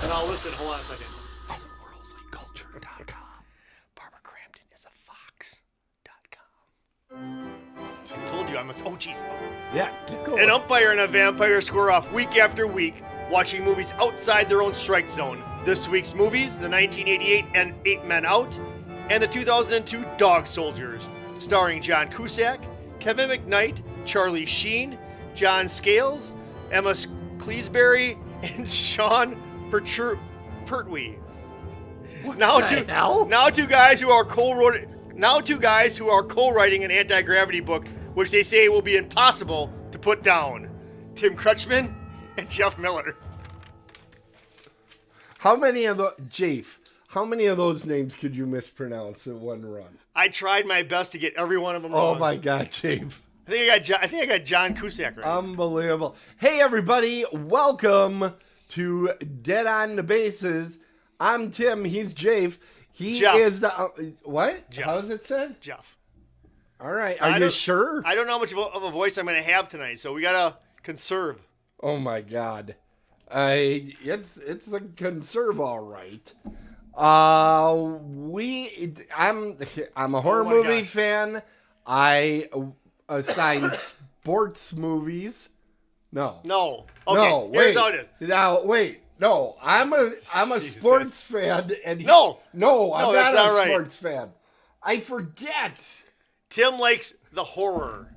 And I'll listen. Hold on a second. Otherworldlyculture.com. Barbara Crampton is a fox.com. I told you I'm a... Oh, jeez. Yeah, get going. An umpire and a vampire square off week after week, watching movies outside their own strike zone. This week's movies, the 1988 and Eight Men Out, and the 2002 Dog Soldiers, starring John Cusack, Kevin McKnight, Charlie Sheen, John Scales, Emma Cleesbury, and Sean Pertwee. Now two guys who are co-writing an anti-gravity book, which they say will be impossible to put down. Tim Crutchman and Jeff Miller. How many of those names could you mispronounce in one run? I tried my best to get every one of them Oh wrong. my God, Jafe. I think I got John Cusack right. Unbelievable. Hey everybody, welcome to Dead on the Bases. I'm Tim, he's Jafe. He Jeff. is the... what? Jeff. How is it said? Jeff. All right, are you sure? I don't know how much of a voice I'm going to have tonight, so we got to conserve. Oh my God. It's a conserve, all right. I'm a horror movie gosh. fan. I assign sports movies. No. Okay, No. here's Wait. how it is. Now wait. No. I'm a Jesus. sports fan, and No, I'm that's not not a right. sports fan. I forget. Tim likes the horror.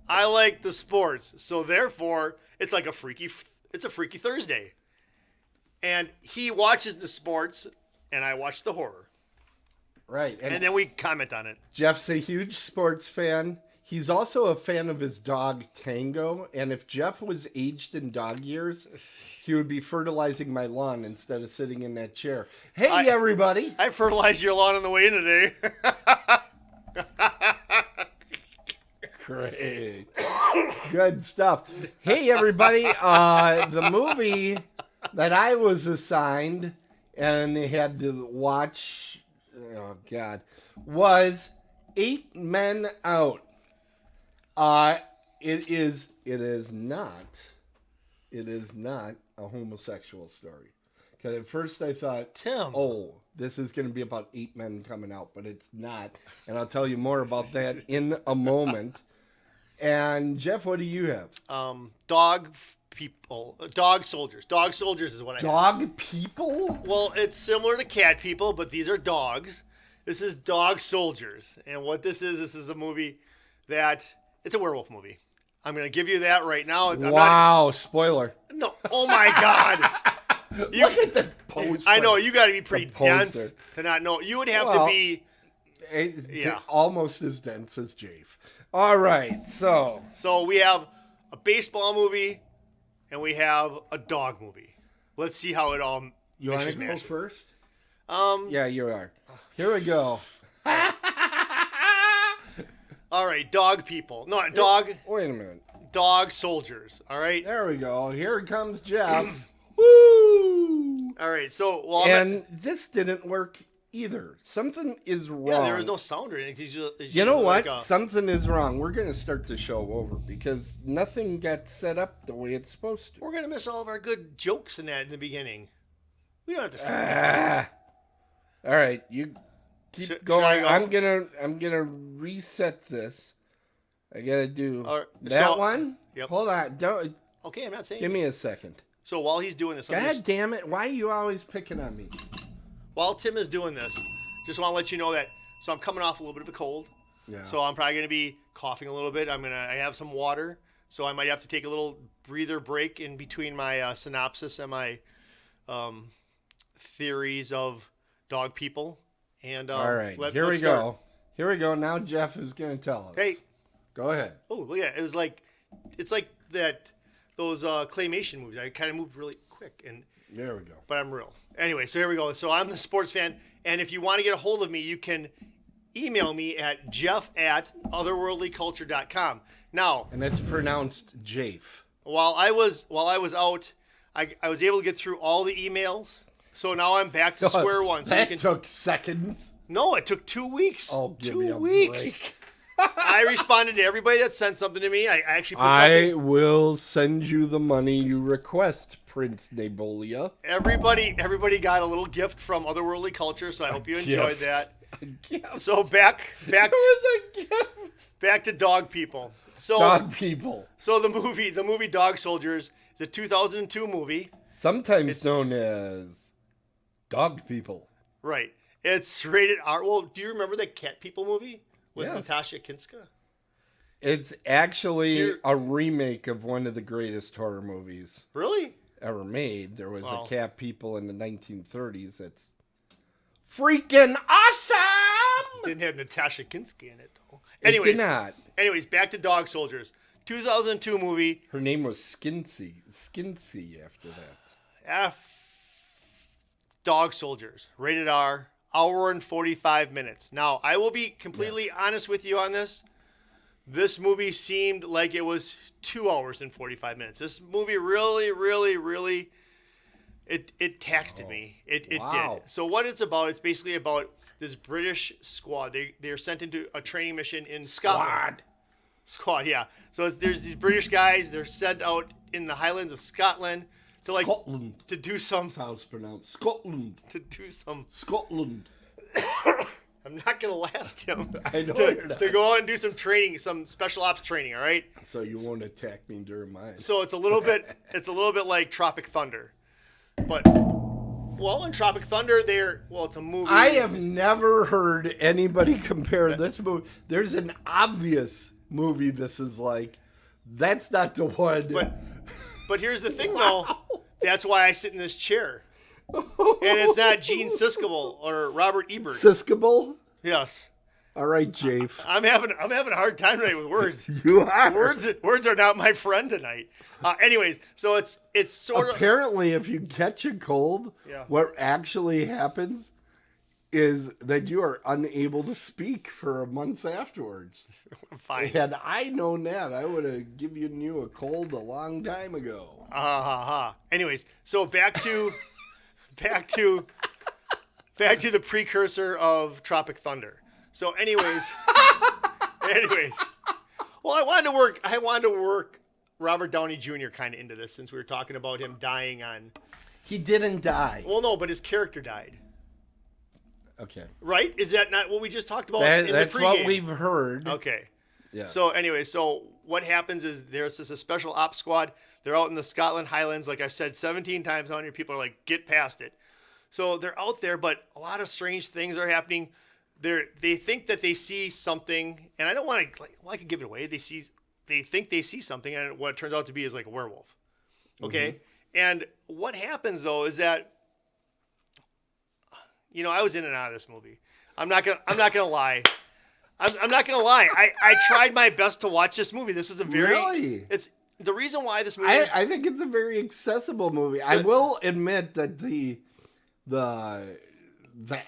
I like the sports. So therefore, it's like a freaky Thursday. And he watches the sports, and I watch the horror. Right. And then we comment on it. Jeff's a huge sports fan. He's also a fan of his dog, Tango. And if Jeff was aged in dog years, he would be fertilizing my lawn instead of sitting in that chair. Hey, everybody. I fertilized your lawn on the way in today. Great. Good stuff. Hey, everybody. The movie that I was assigned and they had to watch, oh, God, was Eight Men Out. It is not a homosexual story. Because at first I thought, Tim. oh, this is going to be about 8 men coming out, but it's not. And I'll tell you more about that in a moment. And Jeff, what do you have? Dog soldiers. Dog soldiers is what I have. Dog people? Well, it's similar to cat people, but these are dogs. This is Dog Soldiers. And what this is a movie that, it's a werewolf movie. I'm going to give you that right now. Wow, spoiler. No, oh my God. Look at the poster. I know, you got to be pretty The poster. dense to not know. You would have to be... It's almost as dense as Jafe. All right, so we have a baseball movie and we have a dog movie. Let's see how it all you want to go mashes. first? Yeah, you are. Here we go. All right, dog people. No, dog. Wait a minute. Dog soldiers. All right. There we go. Here comes Jeff. Woo! All right. So, this didn't work either. Something is wrong. Yeah, there was no sound or anything. You know what? Something is wrong. We're going to start the show over because nothing got set up the way it's supposed to. We're going to miss all of our good jokes in the beginning. We don't have to start. All right, you keep going. I'm gonna reset this. I gotta do one. Yep. Hold on. Don't. Okay, I'm not saying. Give me a second. So while he's doing this, God damn it! Why are you always picking on me? While Tim is doing this, just want to let you know that. So I'm coming off a little bit of a cold. Yeah. So I'm probably gonna be coughing a little bit. I have some water, so I might have to take a little breather break in between my synopsis and my theories of dog people. And all right, here we go. Here we go. Now Jeff is going to tell us. Hey, go ahead. Oh, look at it. It's like that. Those claymation movies. I kind of moved really quick, and there we go. But I'm real. Anyway, so here we go. So I'm the sports fan, and if you want to get a hold of me, you can email me at jeff@otherworldlyculture.com. Now, and it's pronounced Jafe. While I was out, I was able to get through all the emails. So now I'm back to square one. So that took seconds. No, it took 2 weeks. Oh, give me a weeks. break. I responded to everybody that sent something to me. I actually put I something. will send you the money you request, Prince Nebolia. Everybody got a little gift from Otherworldly Culture, so I hope you enjoyed Gift. that. A gift. So back It was a gift. back to Dog People. So Dog people. So the movie Dog Soldiers is a 2002 movie. Sometimes known as Dog People. Right. It's rated R. Well, do you remember the Cat People movie with Yes. Natasha Kinska? It's actually You're- a remake of one of the greatest horror movies Really? ever made. There was Wow. a Cat People in the 1930s that's freaking awesome! Didn't have Natasha Kinski in it though. It did not. Anyways, back to Dog Soldiers. 2002 movie. Her name was Skinsy after that. Dog Soldiers. Rated R. Hour and 45 minutes. Now, I will be completely honest with you on this. This movie seemed like it was 2 hours and 45 minutes. This movie really, it taxed me. It Wow. did. So what it's basically about this British squad. They're sent into a training mission in Scotland. Squad, yeah. So there's these British guys. They're sent out in the Highlands of Scotland to Scotland. to do some That's how it's pronounced. Scotland. Scotland. I'm not gonna last him. I know you're not. To go out and do some training, some special ops training. All right. So you won't attack me during mine. So it's a little bit like Tropic Thunder, but in Tropic Thunder, it's a movie. I have never heard anybody compare this movie. There's an obvious movie this is like. That's not the one. But here's the thing, though. That's why I sit in this chair, and it's not Gene Siskel or Robert Ebert. Siskel? Yes. All right, Jafe. I'm having a hard time tonight with words. You are. Words are not my friend tonight. Anyways, so it's sort of Apparently, if you catch a cold, Yeah. what actually happens is that you are unable to speak for a month afterwards. fine. Had I known that, I would have given you a cold a long time ago. Anyways, so back to the precursor of Tropic Thunder. So anyways, well, I wanted to work Robert Downey Jr. kind of into this since we were talking about him dying on. He didn't die. Well, no, but his character died. Okay. Right? Is that not what we just talked about in That's the what pregame? we've heard. Okay. Yeah. So anyway, what happens is there's a special ops squad. They're out in the Scotland Highlands, like I said 17 times on here. People are like, get past it. So they're out there, but a lot of strange things are happening. They think that they see something, and I don't want to I could give it away. They think they see something, and what it turns out to be is like a werewolf. Okay, Mm-hmm. and what happens though is that I was in and out of this movie. I'm not gonna lie. I'm not gonna lie. I tried my best to watch this movie. This is a very Really? It's the reason why this movie. I think it's a very accessible movie. I will admit that the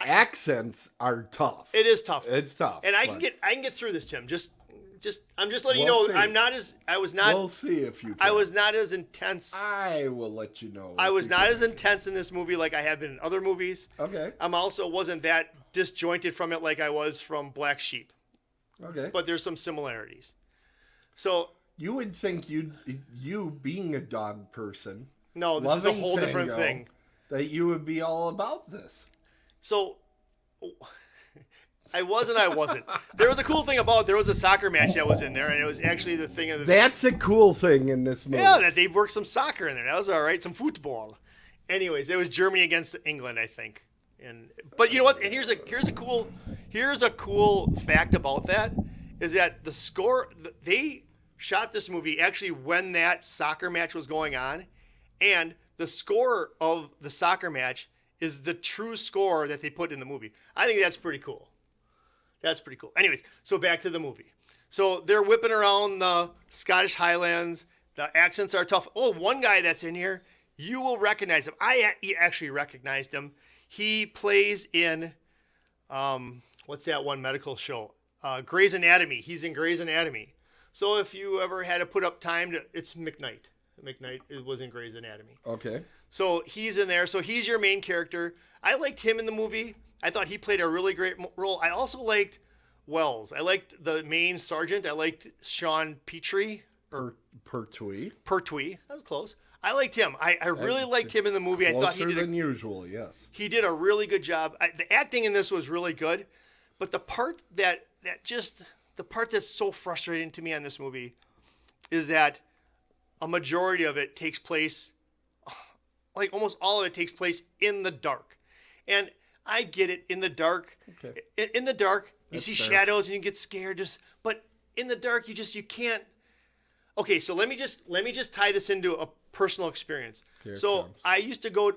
accents are tough. It is tough. It's tough. And I but can get through this, Tim. I'm just letting you We'll know see. We'll see if you can. I was not as intense. I will let you know. I if was you not can. as intense in this movie like I have been in other movies. Okay. I'm also wasn't that disjointed from it like I was from Black Sheep. Okay. But there's some similarities. So You would think you being a dog person, no, this is a loving whole different tango, thing. that you would be all about this. So I was and I wasn't. There was a cool thing about there was a soccer match that was in there, and it was actually the thing of the That's a cool thing in this movie. yeah that they worked some soccer in there. That was all right, some football. Anyways, it was Germany against England, I think. But you know what? And here's a cool fact about that is that the score they shot this movie actually when that soccer match was going on, and the score of the soccer match is the true score that they put in the movie. I think that's pretty cool. That's pretty cool. Anyways, so back to the movie. So they're whipping around the Scottish Highlands. The accents are tough. Oh, one guy that's in here, you will recognize him. I actually recognized him. He plays in, what's that one medical show? Grey's Anatomy. He's in Grey's Anatomy. So if you ever had to put up time it's McKnight. McKnight was in Grey's Anatomy. Okay. So he's in there. So he's your main character. I liked him in the movie. I thought he played a really great role. I also liked Wells. I liked the main sergeant. I liked Sean Petrie. Pertwee. That was close. I liked him. I really liked him in the movie. I thought he did than usual, yes. He did a really good job. The acting in this was really good, but the part the part that's so frustrating to me on this movie is that a majority of it takes place, like almost all of it takes place in the dark. And I get it, in the dark. Okay. In the dark, you see fair. shadows and you get scared. But in the dark, you can't. Okay, so let me just tie this into a personal experience. Here it So comes. I used to go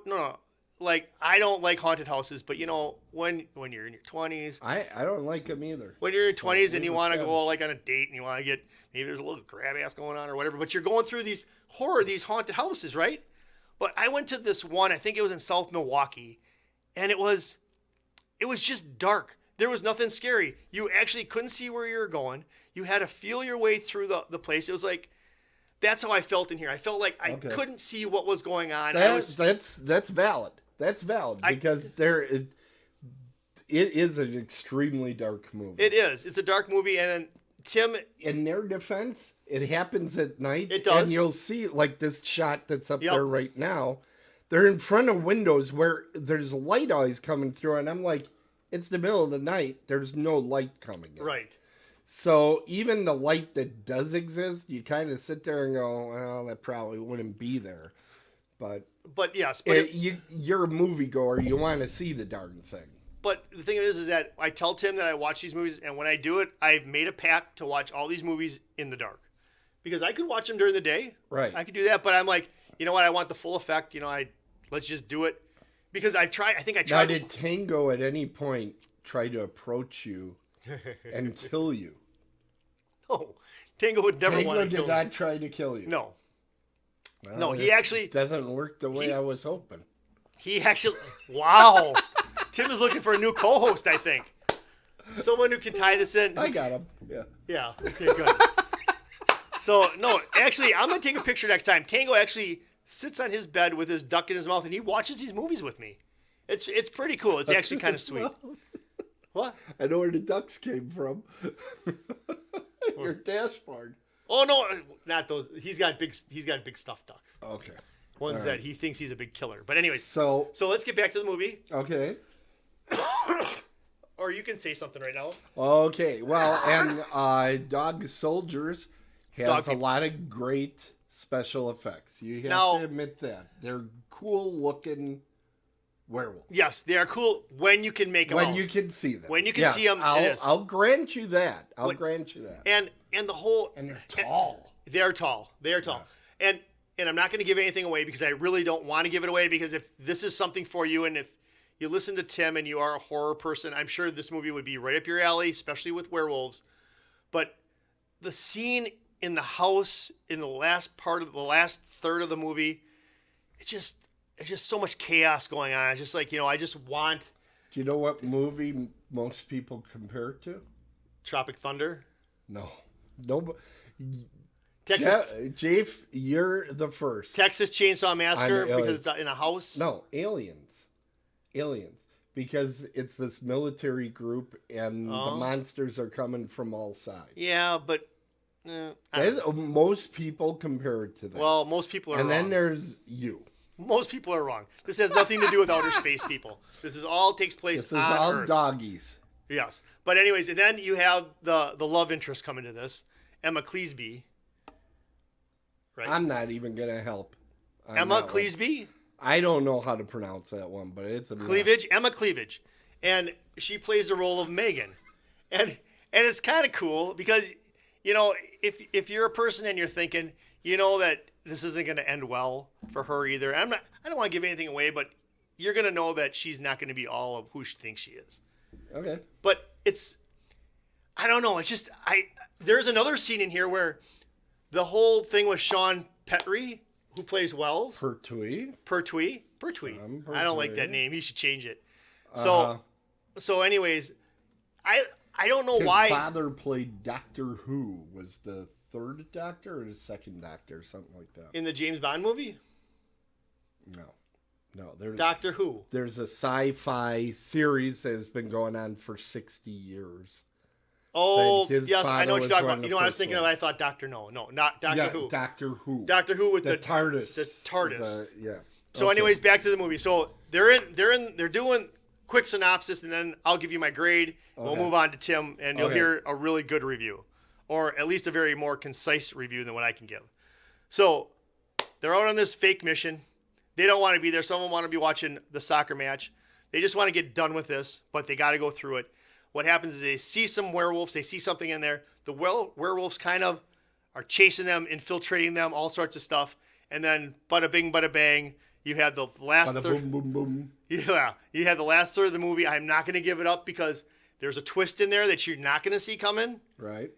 like I don't like haunted houses, but when you're in your 20s, I don't like them either. when you're in your 20s and we you want to established. go like on a date and you want to get, maybe there's a little grab ass going on or whatever, but you're going through these haunted houses, right? But I went to this one, I think it was in South Milwaukee, and it was just dark. There was nothing scary. You actually couldn't see where you were going. You had to feel your way through the place. It was like, that's how I felt in here. I felt like I couldn't see what was going on. That's valid. That's valid because it is an extremely dark movie. It is. It's a dark movie, and Tim. In their defense, it happens at night. It does. And you'll see like this shot that's up Yep. there right now. They're in front of windows where there's light always coming through, and I'm like, it's the middle of the night. There's no light coming in. Right. So even the light that does exist, you kind of sit there and go, well, that probably wouldn't be there. But Yes, you're a moviegoer. You want to see the darn thing. But the thing is that I tell Tim that I watch these movies, and when I do it, I've made a pact to watch all these movies in the dark. Because I could watch them during the day. Right. I could do that, but I'm like, you know what? I want the full effect. Let's just do it. Because I think I Now, tried. did Tango at any point try to approach you and kill you? No, Tango would never want Tango to kill did not me. try to kill you. No. Well, No, he this actually- doesn't work the way I was hoping. He actually. Wow. Tim is looking for a new co-host, I think. Someone who can tie this in. I got him. Yeah. Yeah. Okay. Good. So no, actually, I'm gonna take a picture next time. Tango actually sits on his bed with his duck in his mouth, and he watches these movies with me. It's pretty cool. It's actually kind of sweet. What? I know where the ducks came from. Your dashboard. Oh no, not those. He's got big stuffed ducks. Okay. Ones All that right. he thinks he's a big killer. But anyways, So so let's get back to the movie. okay. Or you can say something right now. Okay. Well, and Dog Soldiers has Dog a people. lot of great special effects. You have Now- to admit that. They're cool looking werewolves. Yes, they are cool when you can make them When out. you can see them. When you can see 'em, it is. I'll grant you that. When- grant you that. and the whole And they're tall. They are tall. They are tall. And I'm not going to give anything away because I really don't want to give it away, because if this is something for you and if you listen to Tim and you are a horror person, I'm sure this movie would be right up your alley, especially with werewolves. But the scene in the house in the last third of the movie, it's just so much chaos going on. It's just like, I just want Do you know what movie most people compare it to? Tropic Thunder. No. No. Texas Jafe, you're the first. Texas Chainsaw Massacre I'm- because it's in a house. No, aliens. Aliens. Because it's this military group and the Oh. monsters are coming from all sides. Yeah, but I don't know. Most people compare it to that. Well, most people are and wrong. then there's you. Most people are wrong. This has nothing to do with outer space people. This is all takes place This is on all Earth. doggies. Yes. But anyways, and then you have the love interest come into this, Emma Cleesby. Right. I'm not even going to help. on Emma that one. Cleesby? I don't know how to pronounce that one, but it's a mess. Cleavage? Emma Cleavage. And she plays the role of Megan. And it's kind of cool because, if you're a person and you're thinking, that this isn't going to end well for her either. I don't want to give anything away, but you're going to know that she's not going to be all of who she thinks she is. Okay. But I don't know. It's just, there's another scene in here where the whole thing with Sean Petrie, who plays Wells. Pertwee. Pertwee. I don't like that Pertwee. name. You should change it. Uh-huh. So anyways, I don't know His why. father played Doctor Who. Was the third Doctor or the second Doctor? Something like that. In the James Bond movie? No. Doctor Who. There's a sci-fi series that has been going on for 60 years. Oh, His yes, I know what father you're talking was about. You know what I was first thinking of? ones. I thought Doctor No. No, not Doctor Who. Doctor Who. Doctor Who with the TARDIS. The TARDIS. Yeah. So, Okay. anyways, back to the movie. So they're doing quick synopsis, and then I'll give you my grade. We'll Okay. move on to Tim, and you'll Okay. hear a really good review, or at least a very more concise review than what I can give. So they're out on this fake mission. They don't want to be there. Some of them want to be watching the soccer match. They just want to get done with this, but they got to go through it. What happens is they see some werewolves. They see something in there. The werewolves kind of are chasing them, infiltrating them, all sorts of stuff. And then bada bing, bada bang. You had the last Bada third. boom, boom, boom. Yeah, you had the last third of the movie. I'm not going to give it up because there's a twist in there that you're not going to see coming. Right.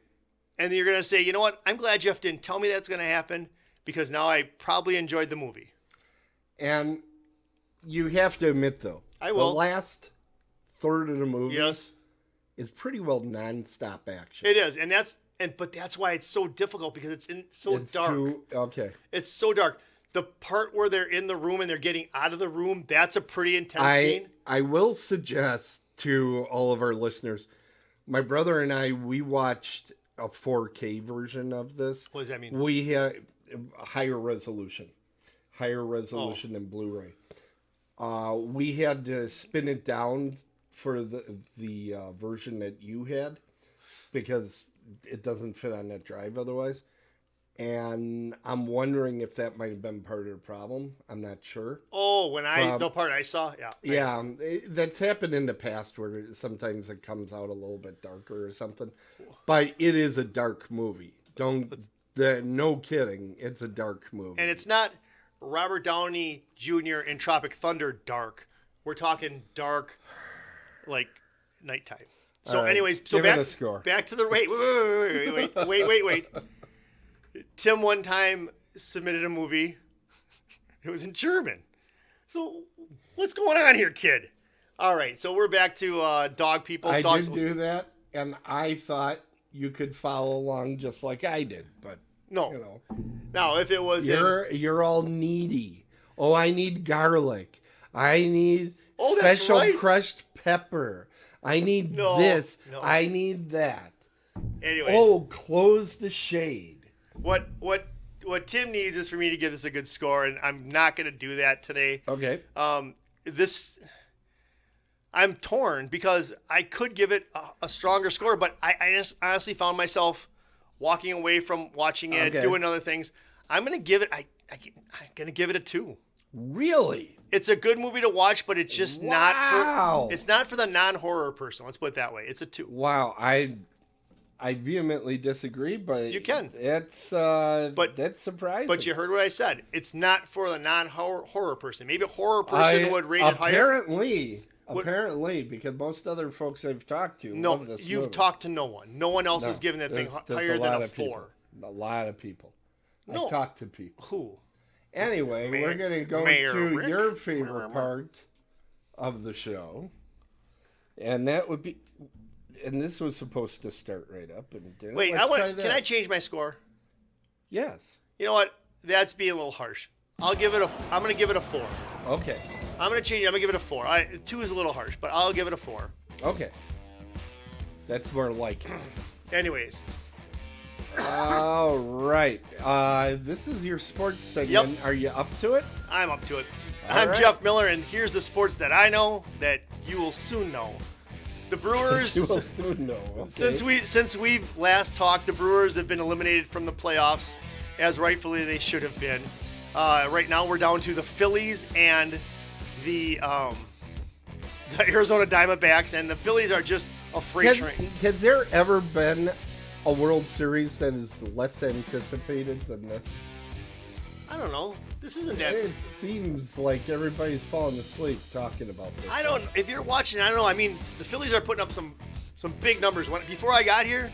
And you're going to say, you know what? I'm glad Jeff didn't tell me that's going to happen because now I probably enjoyed the movie. And you have to admit, though, I will. the last third of the movie Yes, is pretty well non-stop action. it is, but that's why it's so difficult because it's so dark. Okay. It's so dark. The part where they're in the room and they're getting out of the room, that's a pretty intense scene. I will suggest to all of our listeners, my brother and I, we watched a 4K version of this. What does that mean? We had a higher resolution than Blu-ray. We had to spin it down for the version that you had because it doesn't fit on that drive otherwise. And I'm wondering if that might have been part of the problem. I'm not sure. Oh, the part I saw, yeah. Yeah, that's happened in the past where sometimes it comes out a little bit darker or something. But it is a dark movie. No kidding, it's a dark movie. And it's not Robert Downey Jr. in Tropic Thunder dark. We're talking dark, like nighttime. So, All right, anyways, so give it a score. back to the wait. Tim one time submitted a movie. It was in German. So, what's going on here, kid? All right, so we're back to dog people. I dogs. did do that, and I thought you could follow along just like I did, but No. you know, Now, if it was you're all needy. Oh, I need garlic. I need Oh, that's special right. crushed pepper. I need this. No. I need that. anyways, Oh, close the shade. what Tim needs is for me to give this a good score, and I'm not going to do that today. Okay. I'm torn because I could give it a stronger score, but I just honestly found myself walking away from watching it, Okay. doing other things. I'm gonna give it. I'm gonna give it a 2. Really? It's a good movie to watch, but it's just Wow. It's not for the non-horror person. Let's put it that way. It's a 2. Wow. I vehemently disagree, but You can. That's that's surprising. But you heard what I said. It's not for the non-horror person. Maybe a horror person would rate it higher. Apparently, because most other folks I've talked to No, love this you've movie. talked to no one. No one else No, has given that thing there's higher than lot a of people. 4. A lot of people. No. I've talked to people. Who? Anyway, we're going to go Mayor to Rick? your favorite part of the show. And that would be... And this was supposed to start right up. And didn't. Wait, Let's try can I this. change my score? Yes. You know what? That's being a little harsh. I'm going to give it a 4. Okay. I'm going to change it. I'm going to give it a 4. 2 is a little harsh, but I'll give it a 4. Okay. That's more like it. Anyways, All right. This is your sports segment. Yep. Are you up to it? I'm up to it. All I'm right. Jeff Miller, and here's the sports that I know that you will soon know. The Brewers, You will soon know. Okay. since we've last talked, the Brewers have been eliminated from the playoffs, as rightfully they should have been. Right now, we're down to the Phillies and the Arizona Diamondbacks, and the Phillies are just a freight train. Has there ever been a World Series that is less anticipated than this? I don't know. This isn't that. It seems like everybody's falling asleep talking about this. I don't. If you're watching, I don't know. I mean, the Phillies are putting up some big numbers. Before I got here,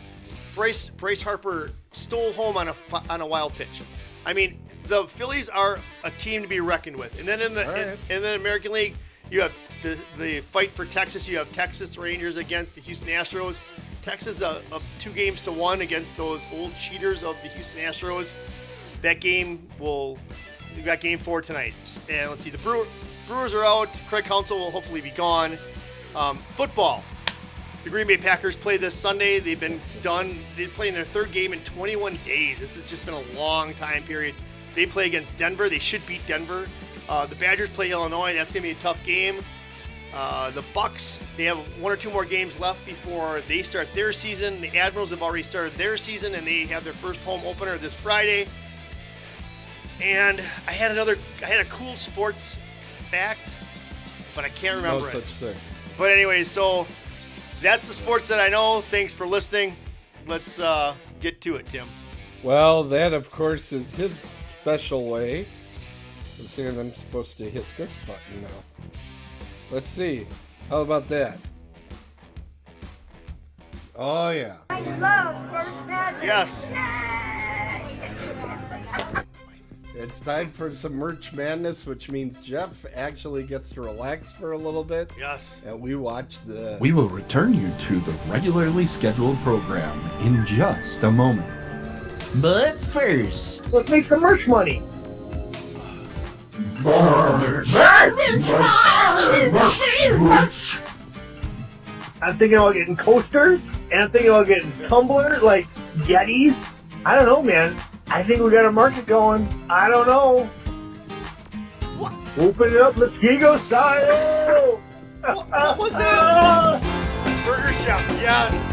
Bryce Harper stole home on a wild pitch. I mean, the Phillies are a team to be reckoned with. And then in the American League, you have the fight for Texas. You have Texas Rangers against the Houston Astros. Texas up 2-1 against those old cheaters of the Houston Astros. That game we got game 4 tonight. And let's see, the Brewers are out. Craig Counsell will hopefully be gone. Football. The Green Bay Packers play this Sunday. They've been done. They're playing their third game in 21 days. This has just been a long time period. They play against Denver. They should beat Denver. The Badgers play Illinois. That's going to be a tough game. The Bucks, they have one or two more games left before they start their season. The Admirals have already started their season, and they have their first home opener this Friday. And I had a cool sports fact, but I can't remember it. No such thing. But anyway, so that's the sports that I know. Thanks for listening. Let's get to it, Tim. Well, that, of course, is his special way. I'm saying I'm supposed to hit this button now. Let's see. How about that? Oh, yeah. I love First Madness. Yes. It's time for some Merch Madness, which means Jeff actually gets to relax for a little bit. Yes. And we watch the... We will return you to the regularly scheduled program in just a moment. But first, Let's make some merch money. I'm thinking about getting coasters, and I'm thinking about getting tumblers, like Yetis. I don't know, man. I think we got a market going. I don't know. What? Open it up, Muskego style. What was that? Burger Shop, yes.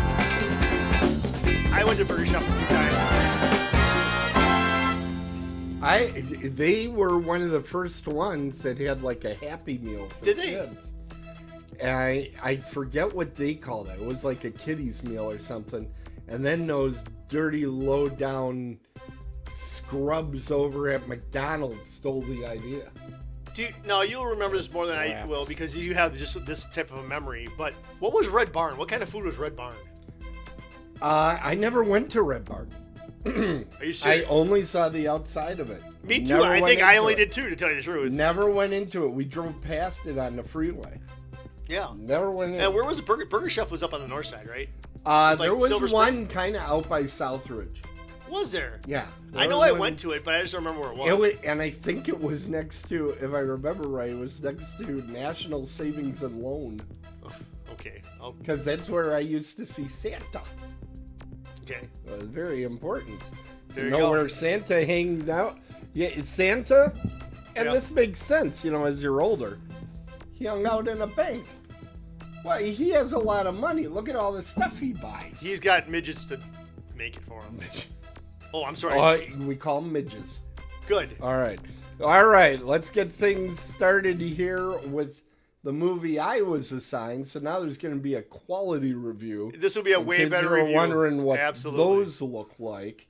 I went to Burger Shop a few times. They were one of the first ones that had like a Happy Meal for Did they? kids. And I forget what they called it. It was like a kiddies meal or something. And then those dirty, low-down scrubs over at McDonald's stole the idea. No, you'll remember this more than I will because you have just this type of a memory. But what was Red Barn? What kind of food was Red Barn? I never went to Red Barn. Are you I serious? only saw the outside of it. Me too. Never I went think I into only it. did too, to tell you the truth. Never went into it. We drove past it on the freeway. Yeah. Never went in. And where was the Burger Chef was up on the north side, right? There like was Silver one kind of out by Southridge. Was there? Yeah. I know I went to it, but I just don't remember where it was. It was, and I think it was next to, if I remember right, it was next to National Savings and Loan. Oh, okay. Because that's where I used to see Santa. Okay. It was very important. There you know go. where Santa hangs out? Yeah, it's Santa. And Yeah. this makes sense, as you're older. He hung out in a bank. Well, he has a lot of money. Look at all the stuff he buys. He's got midgets to make it for him. Oh, I'm sorry. We call them midges. Good. All right. Let's get things started here with the movie I was assigned. So now there's going to be a quality review. This will be a in way case better you're review. wondering what Absolutely. those look like.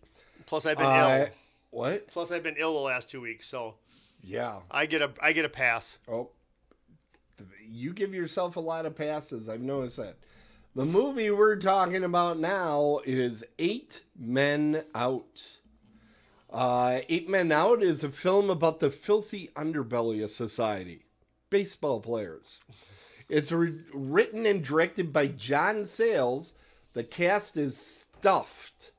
Plus, I've been ill. What? Plus, I've been ill the last 2 weeks, so Yeah. I get a pass. Oh, you give yourself a lot of passes. I've noticed that. The movie we're talking about now is 8 Men Out. 8 Men Out is a film about the filthy underbelly of society. Baseball players. It's written and directed by John Sayles. The cast is stuffed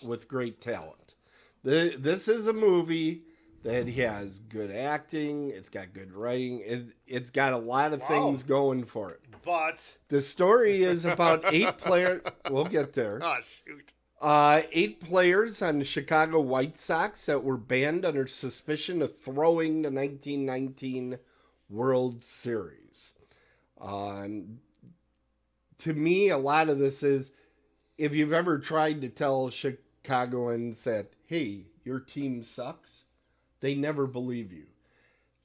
with great talent. This is a movie that has good acting. It's got good writing. It's got a lot of things going for it. But The story is about 8 players. We'll get there. oh shoot, 8 players on the Chicago White Sox that were banned under suspicion of throwing the 1919 World Series. To me, a lot of this is, if you've ever tried to tell Chicagoans that, hey, your team sucks, they never believe you.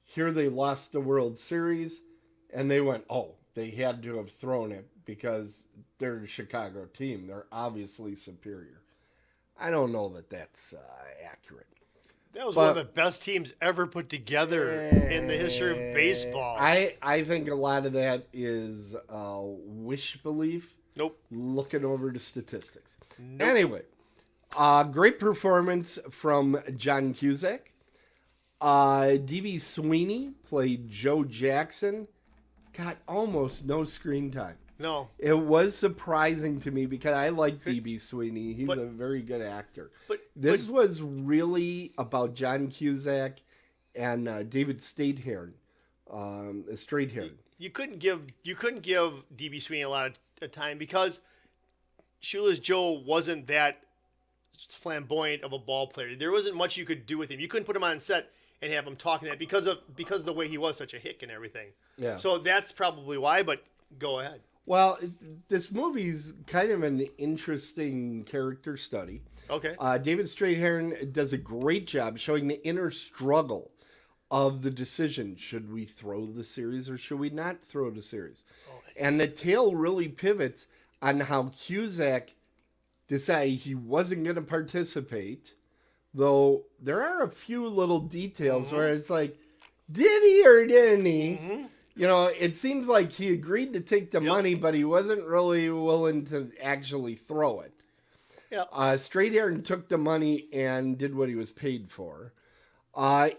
Here they lost the World Series, and they went, oh, they had to have thrown it because they're the Chicago team. They're obviously superior. I don't know that that's accurate. that was one of the best teams ever put together in the history of baseball. I think a lot of that is wish belief. Nope. Looking over the statistics. Nope. Anyway, great performance from John Cusack. D.B. Sweeney played Joe Jackson. Got almost no screen time. No. It was surprising to me because I like D.B. Sweeney. He's a very good actor. This was really about John Cusack and David Strathairn, straight haired. You couldn't give DB Sweeney a lot of time because Shoeless Joe wasn't that flamboyant of a ball player. There wasn't much you could do with him. You couldn't put him on set and have him talking that because of the way he was such a hick and everything. Yeah. So that's probably why. But go ahead. Well, this movie's kind of an interesting character study. Okay. David Strathairn does a great job showing the inner struggle of the decision. Should we throw the series or should we not throw the series? And the tale really pivots on how Cusack decided he wasn't going to participate, though there are a few little details where it's like, did he or didn't he? Mm-hmm. You know, it seems like he agreed to take the money, but he wasn't really willing to actually throw it. Yep. Strathairn took the money and did what he was paid for.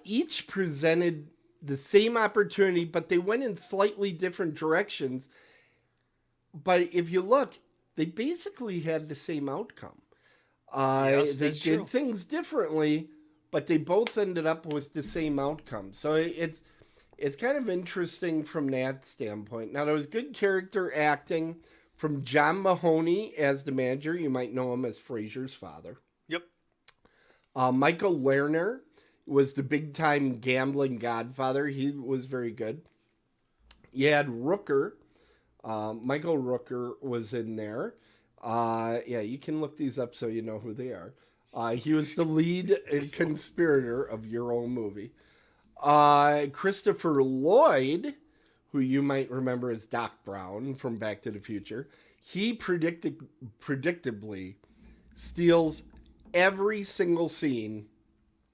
Each presented the same opportunity, but they went in slightly different directions. But if you look, they basically had the same outcome. Yes, they that's did true. things differently, but they both ended up with the same outcome. So it's kind of interesting from that standpoint. Now, there was good character acting from John Mahoney as the manager. You might know him as Frasier's father. Yep. Michael Lerner was the big-time gambling godfather. He was very good. You had Rooker. Michael Rooker was in there. Yeah, you can look these up so you know who they are. He was the lead conspirator of your own movie. Christopher Lloyd, who you might remember as Doc Brown from Back to the Future, he predictably steals every single scene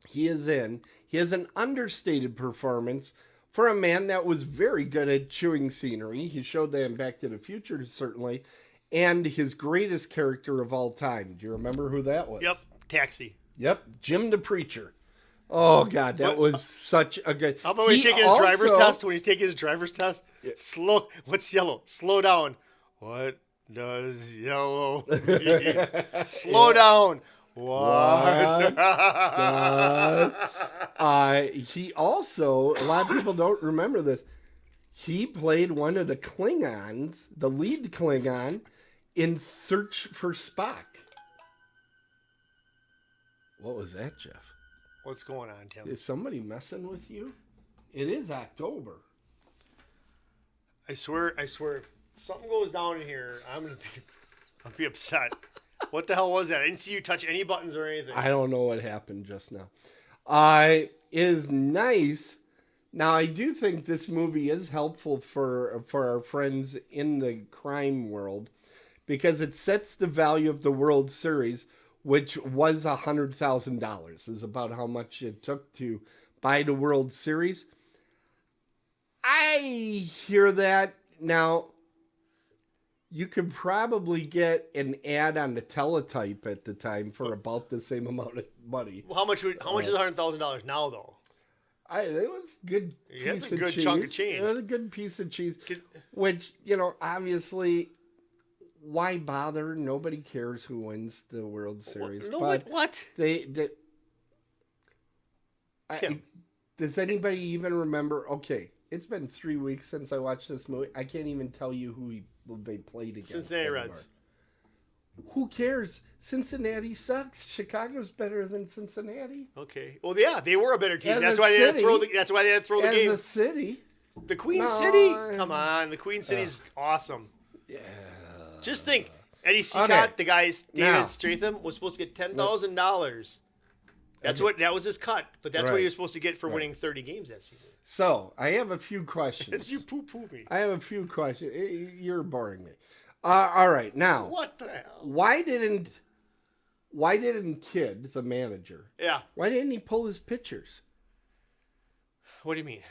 he is in. He has an understated performance for a man that was very good at chewing scenery. He showed that in Back to the Future, certainly. And his greatest character of all time. Do you remember who that was? Yep. Taxi. Yep. Jim the Preacher. Oh, God, that was such a good... How about when he's taking his driver's test? When he's taking his driver's test? Yeah. Slow. What's yellow? Slow down. What does yellow mean? Slow down. What? He also, a lot of people don't remember this, he played one of the Klingons, the lead Klingon, in Search for Spock. What was that, Jeff? What's going on, Tim? Is somebody messing with you? It is October. I swear, if something goes down in here, I'll be upset. What the hell was that? I didn't see you touch any buttons or anything. I don't know what happened just now. It is nice. Now, I do think this movie is helpful for our friends in the crime world because it sets the value of the World Series, which was $100,000, is about how much it took to buy the World Series. I hear that. Now, you could probably get an ad on the teletype at the time for about the same amount of money. Well, how much is $100,000 now, though? It was a good That's piece a of good cheese. chunk of change. It was a good piece of cheese, which, obviously, why bother? Nobody cares who wins the World Series. What? Does anybody even remember? Okay, it's been 3 weeks since I watched this movie. I can't even tell you who they played against. Cincinnati anymore. Reds. Who cares? Cincinnati sucks. Chicago's better than Cincinnati. Okay. Well, yeah, they were a better team. As That's a why they had to city- throw the. That's why they had to throw the As game. a city. The Queen No, City. Come on, the Queen City's awesome. Yeah. Just think, Eddie Seacott, Okay. the guy David Now. Stratham, was supposed to get $10,000. That was his cut, but that's what Right. he was supposed to get for Right. winning 30 games that season. So, I have a few questions. As you poo me. I have a few questions. You're boring me. All right, now, What the hell? why didn't Kidd, the manager, Yeah. why didn't he pull his pictures? What do you mean?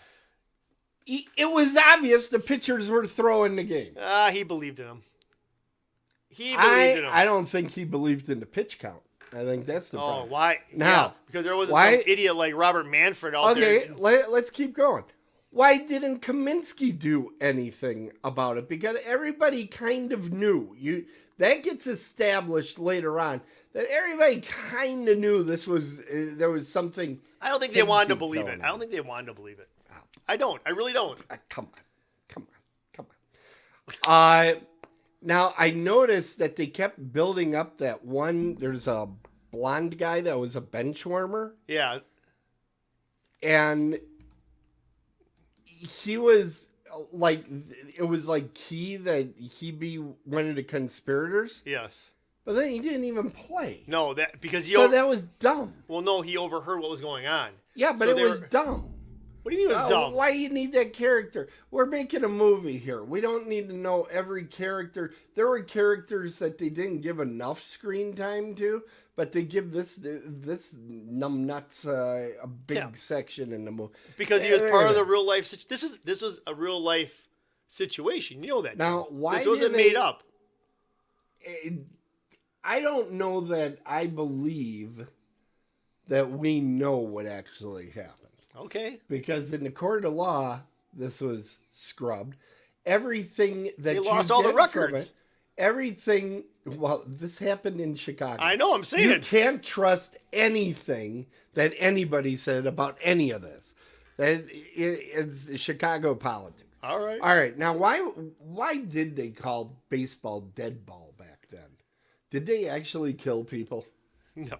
It was obvious the pitchers were throwing the game. He believed in him. He believed in him. I don't think he believed in the pitch count. I think that's the Oh, problem. why? Now, Yeah, because there wasn't why- some idiot like Robert Manfred out Okay, there. let's keep going. Why didn't Kaminsky do anything about it? Because everybody kind of knew. That gets established later on that everybody kind of knew this was there was something. I don't think they wanted to hinky believe going it. I don't on. think they wanted to believe it. I don't. I really don't. Come on. Now, I noticed that they kept building up that one. There's a blonde guy that was a bench warmer. Yeah. And he was like, it was like key that he be one of the conspirators. Yes. But then he didn't even play. No, because that was dumb. Well, no, he overheard what was going on. Yeah, but So it was dumb. What do you mean it was dumb? Why you need that character? We're making a movie here. We don't need to know every character. There were characters that they didn't give enough screen time to, but they give this numbnuts a big section in the movie. Because he was part of the real life. This was a real life situation. You know that. Now, why this wasn't made up? I don't know that I believe that we know what actually happened. Okay. Because in the court of law, this was scrubbed. Everything that they you lost all the get records. from it, everything. Well, this happened in Chicago. I know. I'm saying you can't trust anything that anybody said about any of this. It's Chicago politics. All right. All right. Now, why did they call baseball dead ball back then? Did they actually kill people? No.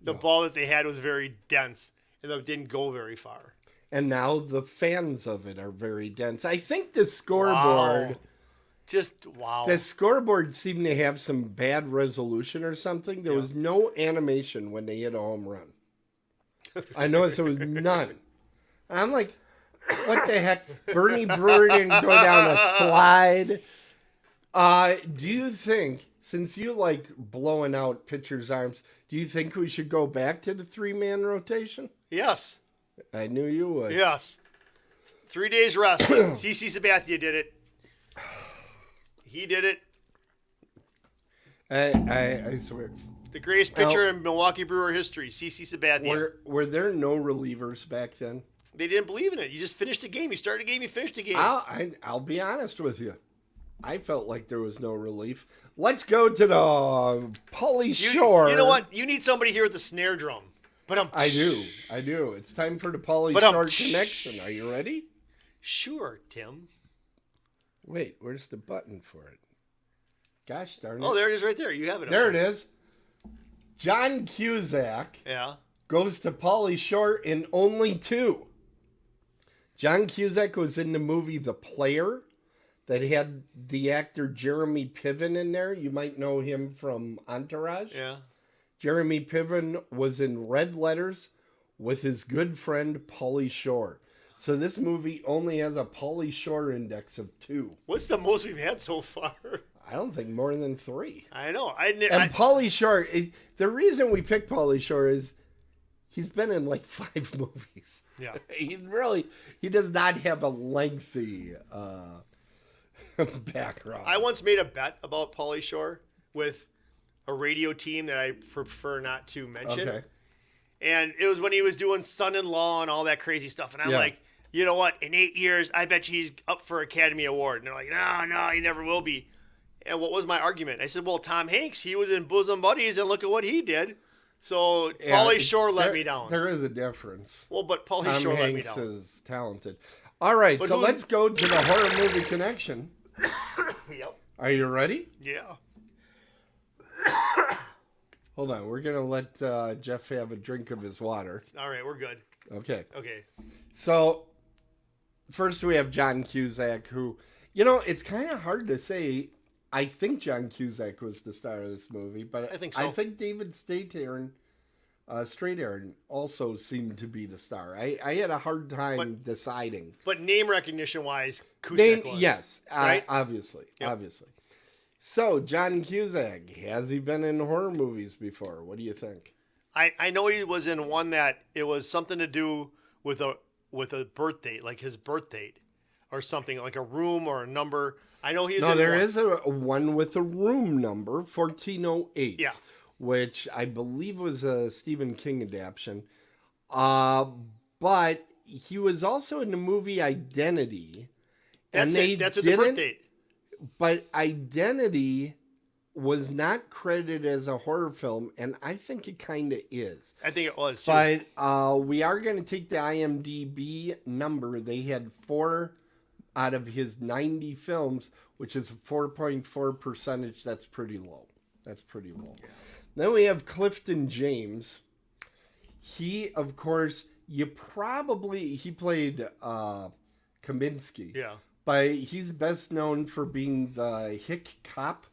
The ball that they had was very dense and it didn't go very far. And now the fans of it are very dense. I think the scoreboard... Wow. Just, wow. The scoreboard seemed to have some bad resolution or something. There was no animation when they hit a home run. I noticed there was none. I'm like, what the heck? Bernie Brewer didn't go down a slide. Do you think, since you like blowing out pitchers' arms, do you think we should go back to the 3-man rotation? Yes. I knew you would. Yes. 3 days rest. CC Sabathia did it. He did it. I swear. The greatest pitcher in Milwaukee Brewer history, CC Sabathia. Were there no relievers back then? They didn't believe in it. You just finished a game. You started a game, you finished a game. I'll be honest with you. I felt like there was no relief. Let's go to the Pauly Shore. You know what? You need somebody here with the snare drum. But I do. It's time for the Pauly Shore connection. Are you ready? Sure, Tim. Wait, where's the button for it? Gosh darn it. Oh, there it is right there. You have it. There it is. John Cusack goes to Pauly Shore in only 2. John Cusack was in the movie The Player that had the actor Jeremy Piven in there. You might know him from Entourage. Yeah. Jeremy Piven was in Red Letters with his good friend Pauly Shore. So this movie only has a Pauly Shore index of 2. What's the most we've had so far? I don't think more than 3. I know. Pauly Shore, the reason we picked Pauly Shore is he's been in like 5 movies. Yeah. He does not have a lengthy background. I once made a bet about Pauly Shore with a radio team that I prefer not to mention. Okay. And it was when he was doing Son-in-Law and all that crazy stuff. And I'm like, you know what? In 8 years, I bet you he's up for Academy Award. And they're like, no, he never will be. And what was my argument? I said, well, Tom Hanks, he was in Bosom Buddies, and look at what he did. So Pauly Shore let me down. There is a difference. Well, but Pauly Shore let me down. Tom Hanks is talented. All right, so let's go to the horror movie connection. Yep. Are you ready? Yeah. Hold on, we're going to let Jeff have a drink of his water. All right, we're good. Okay. So, first we have John Cusack, who, it's kind of hard to say. I think John Cusack was the star of this movie, but I think so. I think David Strathairn also seemed to be the star. I had a hard time deciding. But name recognition-wise, Cusack was. Yes, right? Obviously. So, John Cusack, has he been in horror movies before? What do you think? I know he was in one that it was something to do with a birth date, like his birth date or something, like a room or a number. I know he's in one. No, there is a one with a room number, 1408. Yeah. Which I believe was a Stephen King adaptation. But he was also in the movie Identity. That's with the birth date. But Identity was not credited as a horror film, and I think it kind of is. I think it was, too. But we are going to take the IMDb number. They had 4 out of his 90 films, which is 4.4 percentage. That's pretty low. Yeah. Then we have Clifton James. He, of course, he played Kaminsky. Yeah. But he's best known for being the hick cop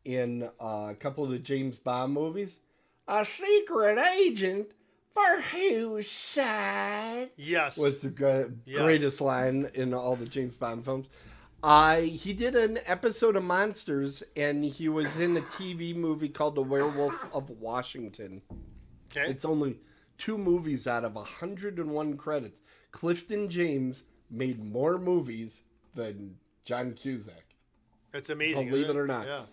in a couple of the James Bond movies. A secret agent for whose side? Yes. Was the greatest line in all the James Bond films. He did an episode of Monsters, and he was in a TV movie called The Werewolf of Washington. Okay. It's only 2 movies out of 101 credits. Clifton James made more movies than John Cusack. That's amazing. Believe it or not. Yeah.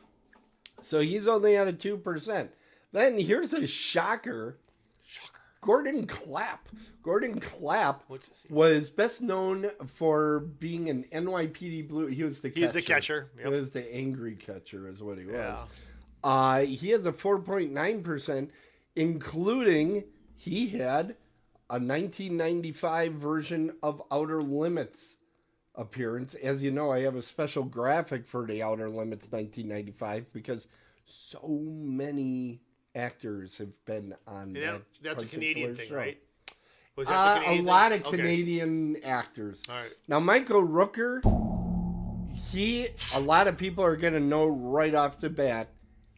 So he's only at a 2%. Then here's a shocker. Gordon Clapp. What's this? Was best known for being an NYPD Blue. He was the catcher. He's the catcher. Yep. He was the angry catcher is what he was. Yeah. He has a 4.9%, including he had a 1995 version of Outer Limits appearance. As you know, I have a special graphic for the Outer Limits 1995 because so many actors have been on that's a Canadian thing, show. Right? Was that the Canadian a lot thing? of Canadian actors. All right. Now, Michael Rooker, a lot of people are going to know right off the bat,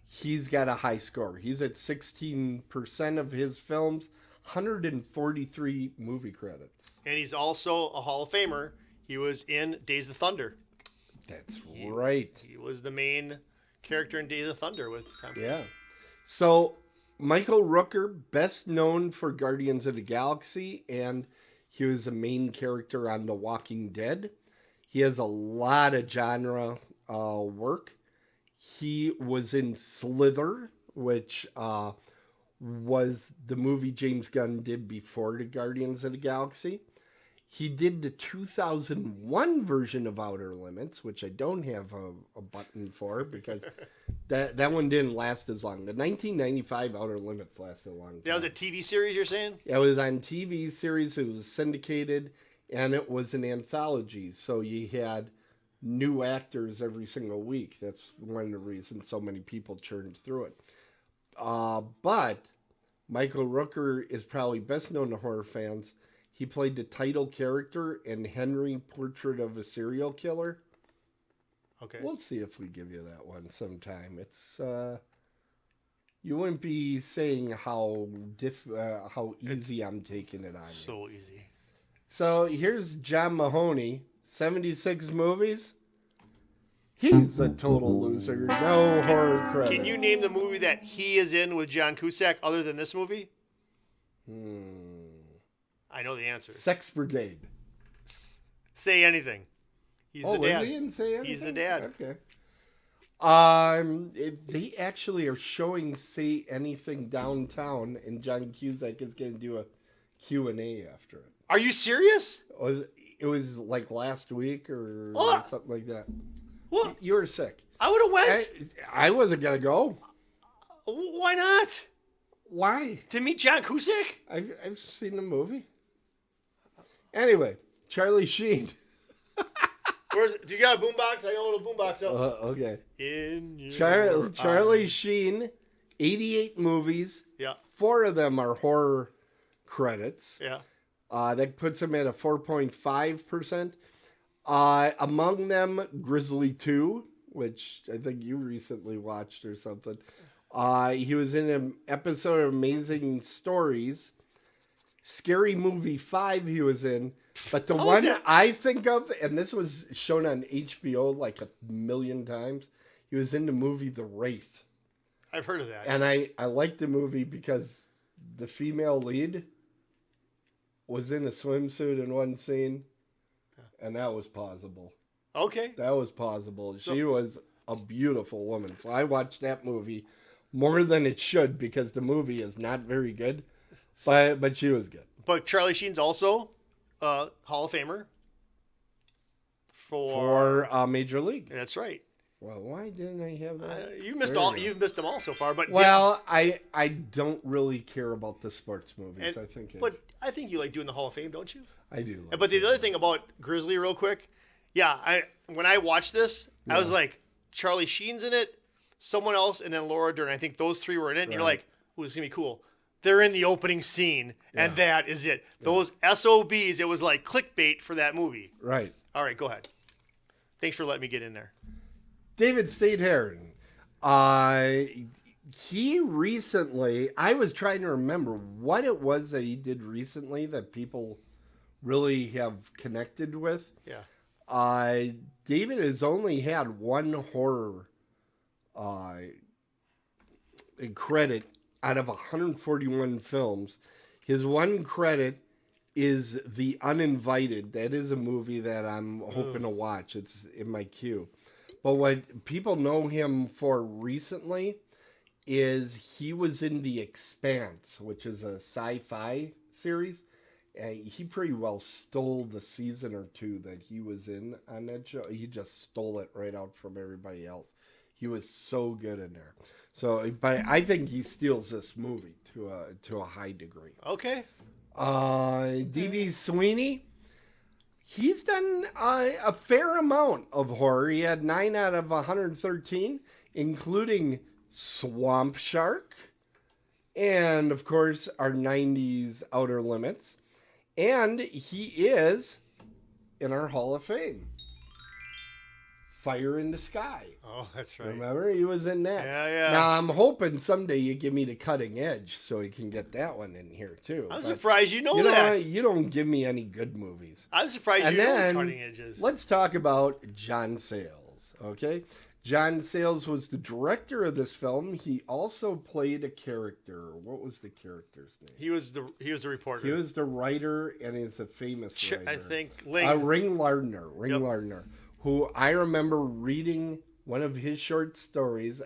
he's got a high score. He's at 16% of his films, 143 movie credits. And he's also a Hall of Famer. He was in Days of Thunder. That's right. He was the main character in Days of Thunder with Tom Cruise. Yeah. So, Michael Rooker, best known for Guardians of the Galaxy, and he was a main character on The Walking Dead. He has a lot of genre work. He was in Slither, which was the movie James Gunn did before the Guardians of the Galaxy. He did the 2001 version of Outer Limits, which I don't have a button for because that one didn't last as long. The 1995 Outer Limits lasted a long time. That was a TV series, you're saying? It was on TV series. It was syndicated, and it was an anthology. So you had new actors every single week. That's one of the reasons so many people churned through it. But Michael Rooker is probably best known to horror fans. He played the title character in Henry, Portrait of a Serial Killer. Okay. We'll see if we give you that one sometime. It's you wouldn't be saying how easy I'm taking it on you. So easy. So here's John Mahoney, 76 movies. He's a total loser. No horror credits. Can you name the movie that he is in with John Cusack other than this movie? I know the answer. Sex Brigade. Say anything. He's the dad. Was he in Say Anything? He's the dad. Okay. They actually are showing Say Anything downtown, and John Cusack is going to do a Q&A after it. Are you serious? It was like last week or something like that. What? You were sick. I would have went. I wasn't going to go. Why not? Why? To meet John Cusack? I've seen the movie. Anyway, Charlie Sheen. Do you got a boombox? I own a boombox up. Okay. In your Charlie Sheen, 88 movies. Yeah. 4 of them are horror credits. Yeah. That puts him at a 4.5%. Among them, Grizzly 2, which I think you recently watched or something. He was in an episode of Amazing Stories. Scary Movie 5 he was in. But the one I think of, and this was shown on HBO like 1,000,000 times, he was in the movie The Wraith. I've heard of that. And I liked the movie because the female lead was in a swimsuit in one scene, and that was plausible. Okay. That was plausible. She was a beautiful woman. So I watched that movie more than it should because the movie is not very good, but she was good. But Charlie Sheen's also Hall of Famer for Major League. That's right. Well, why didn't I have that? You missed There all. you go. You've missed them all so far. But Well, I don't really care about the sports movies. And- I think. but I think you like doing the Hall of Fame, don't you? I do. But the other thing about Grizzly, real quick, when I watched this, I was like, Charlie Sheen's in it, someone else, and then Laura Dern. I think those three were in it. And you're like, "Ooh, this is gonna be cool." They're in the opening scene, and that is it. Those SOBs, it was like clickbait for that movie. Right. All right, go ahead. Thanks for letting me get in there. David Stayheron. He recently, I was trying to remember what it was that he did recently that people really have connected with. Yeah. David has only had one horror credit out of 141 films. His one credit is The Uninvited. That is a movie that I'm hoping to watch. It's in my queue. But what people know him for recently is he was in The Expanse, which is a sci-fi series. He pretty well stole the season or two that he was in on that show. He just stole it right out from everybody else. He was so good in there. So, but I think he steals this movie to a high degree. Okay. D.B. Sweeney, he's done a fair amount of horror. He had 9 out of 113, including Swamp Shark, and of course our 90s Outer Limits. And he is in our Hall of Fame. Fire in the Sky. Oh, that's right. Remember? He was in that. Yeah. Now, I'm hoping someday you give me the Cutting Edge so we can get that one in here, too. I'm But surprised you know you that. You don't give me any good movies. I'm surprised And you know then, what Cutting Edge is. let's talk about John Sayles, okay? John Sayles was the director of this film. He also played a character. What was the character's name? He was the reporter. He was the writer, and he's a famous writer. I think Ling. Ring Lardner. Lardner, who I remember reading one of his short stories.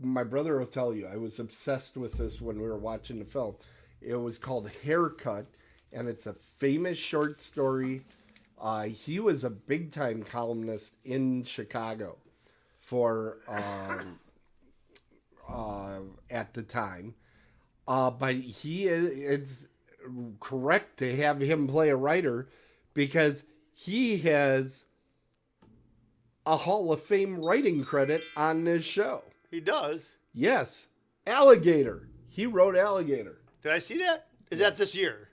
My brother will tell you, I was obsessed with this when we were watching the film. It was called Haircut, and it's a famous short story. He was a big-time columnist in Chicago for at the time. But it's correct to have him play a writer because he has a Hall of Fame writing credit on this show. He does. Yes. Alligator. He wrote Alligator. Did I see that? Is that this year?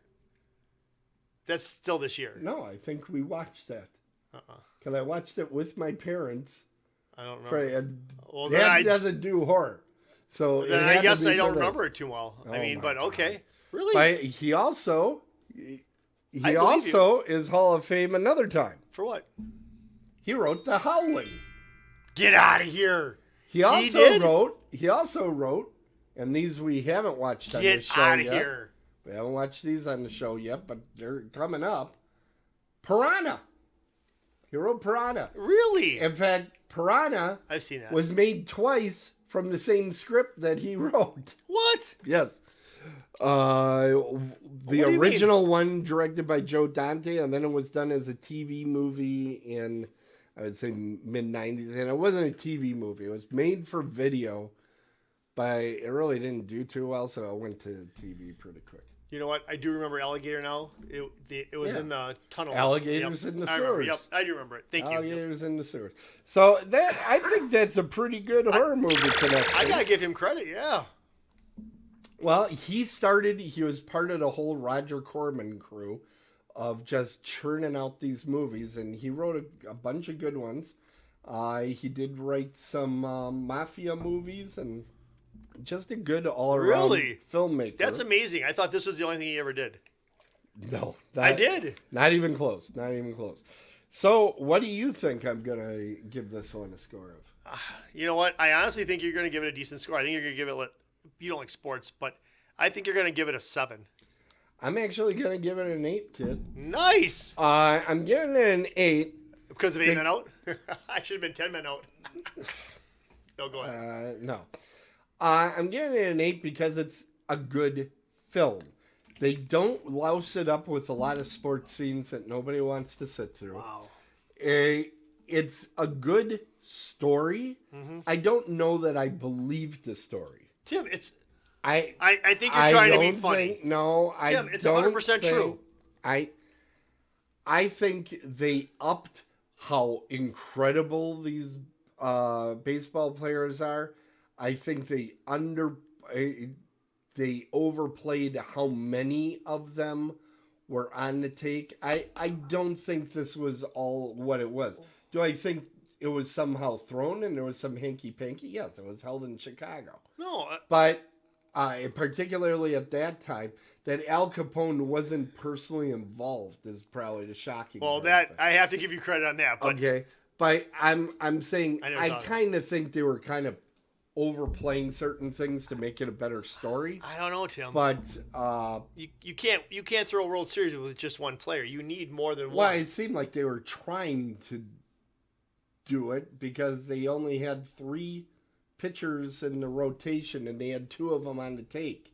That's still this year. No, I think we watched that. Uh-uh. Because I watched it with my parents. I don't remember. Well, Dad doesn't do horror. So Then I guess I don't remember it too well. Oh I mean, my but God. okay. Really? But he also I believe is Hall of Fame another time. For what? He wrote The Howling. Get out of here. He also did? wrote, and these we haven't watched on Get this show out of yet. here. We haven't watched these on the show yet, but they're coming up. Piranha. He wrote Piranha. Really? In fact, Piranha I've seen that. was made twice from the same script that he wrote. What? Yes. do The you original one directed by Joe Dante, and then it was done as a TV movie in, I would say, mid-90s. And it wasn't a TV movie. It was made for video, but it really didn't do too well, so it went to TV pretty quick. You know what? I do remember Alligator now. It was Yeah. in the tunnel. Alligators in the I remember. sewers. Yep, I do remember it. Thank you. Alligators in the sewers. So I think that's a pretty good horror movie connection. I gotta give him credit. Yeah. Well, he was part of the whole Roger Corman crew of just churning out these movies, and he wrote a bunch of good ones. He did write some mafia movies, and just a good all-around Really? filmmaker. That's amazing. I thought this was the only thing he ever did. No. I did. Not even close. Not even close. So, what do you think I'm going to give this one a score of? You know what? I honestly think you're going to give it a decent score. I think you're going to give it, you don't like sports, but I think you're going to give it a 7. I'm actually going to give it an 8, kid. Nice. I'm giving it an 8. Because of 8 men out? I should have been 10 men out. No, go ahead. No. I'm giving it an 8 because it's a good film. They don't louse it up with a lot of sports scenes that nobody wants to sit through. Wow. it's a good story. I don't know that I believe the story. Tim, I think you're trying to be don't funny. think- no, I Tim, it's don't 100% think- true. I think they upped how incredible these baseball players are. I think they overplayed how many of them were on the take. I don't think this was all what it was. Do I think it was somehow thrown and there was some hanky-panky? Yes, it was held in Chicago. No. But particularly at that time, that Al Capone wasn't personally involved is probably the shocking Well, part that of it. I have to give you credit on that. But Okay. But I'm saying I know I what you're kind of think they were kind of overplaying certain things to make it a better story. I don't know, Tim. But you can't throw a World Series with just one player. You need more than well, one. it seemed like they were trying to do it because they only had 3 pitchers in the rotation and they had 2 of them on the take.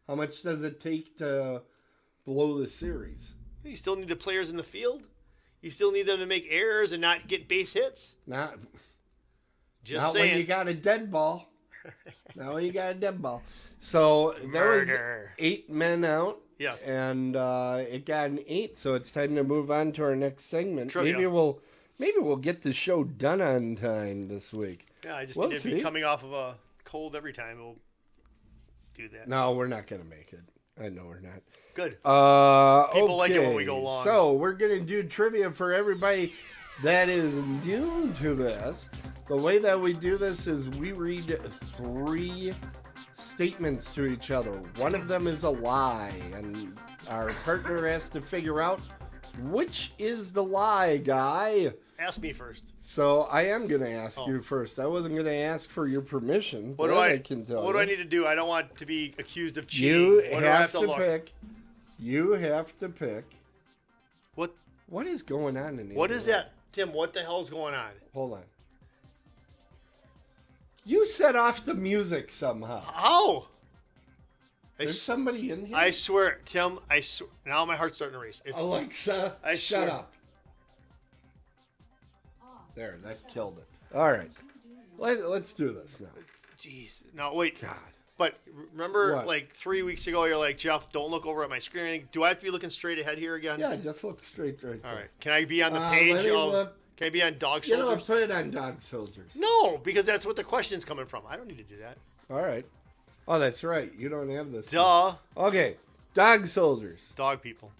How much does it take to blow the series? You still need the players in the field. You still need them to make errors and not get base hits. Not Just when saying. you got a dead ball. Not when you got a dead ball. So there was Murder. 8 men out. Yes. And it got an 8, so it's time to move on to our next segment. Trivia. Maybe we'll get the show done on time this week. Yeah, I just We'll need to see. be coming off of a cold every time. We'll do that. No, we're not gonna make it. I know we're not. Good. People like it when we go long. So we're gonna do trivia for everybody that is new to this. The way that we do this is we read 3 statements to each other. One of them is a lie, and our partner has to figure out which is the lie, guy. Ask me first. So I am gonna ask you first. I wasn't gonna ask for your permission. What do that I can tell What do you. I need to do? I don't want to be accused of cheating. You What do I have have to to look? pick. You have to pick. What What is going on in here? What is that, Tim? What the hell's going on? Hold on. You set off the music somehow. How? There's somebody in here. I swear, Tim. Now my heart's starting to race. Alexa, I shut swear. up. There, that killed it. All right. Let's do this now. Jeez. No, wait. God. But remember, What? like 3 weeks ago, you're like, Jeff, don't look over at my screen. Do I have to be looking straight ahead here again? Yeah, just look straight right there. All right. Can I be on the Let page me of? look. Can I be on Dog You know, Soldiers? put it on Dog Soldiers. No, because that's what the question's coming from. I don't need to do that. All right. Oh, that's right. You don't have this. Duh. Okay. Dog Soldiers. Dog people.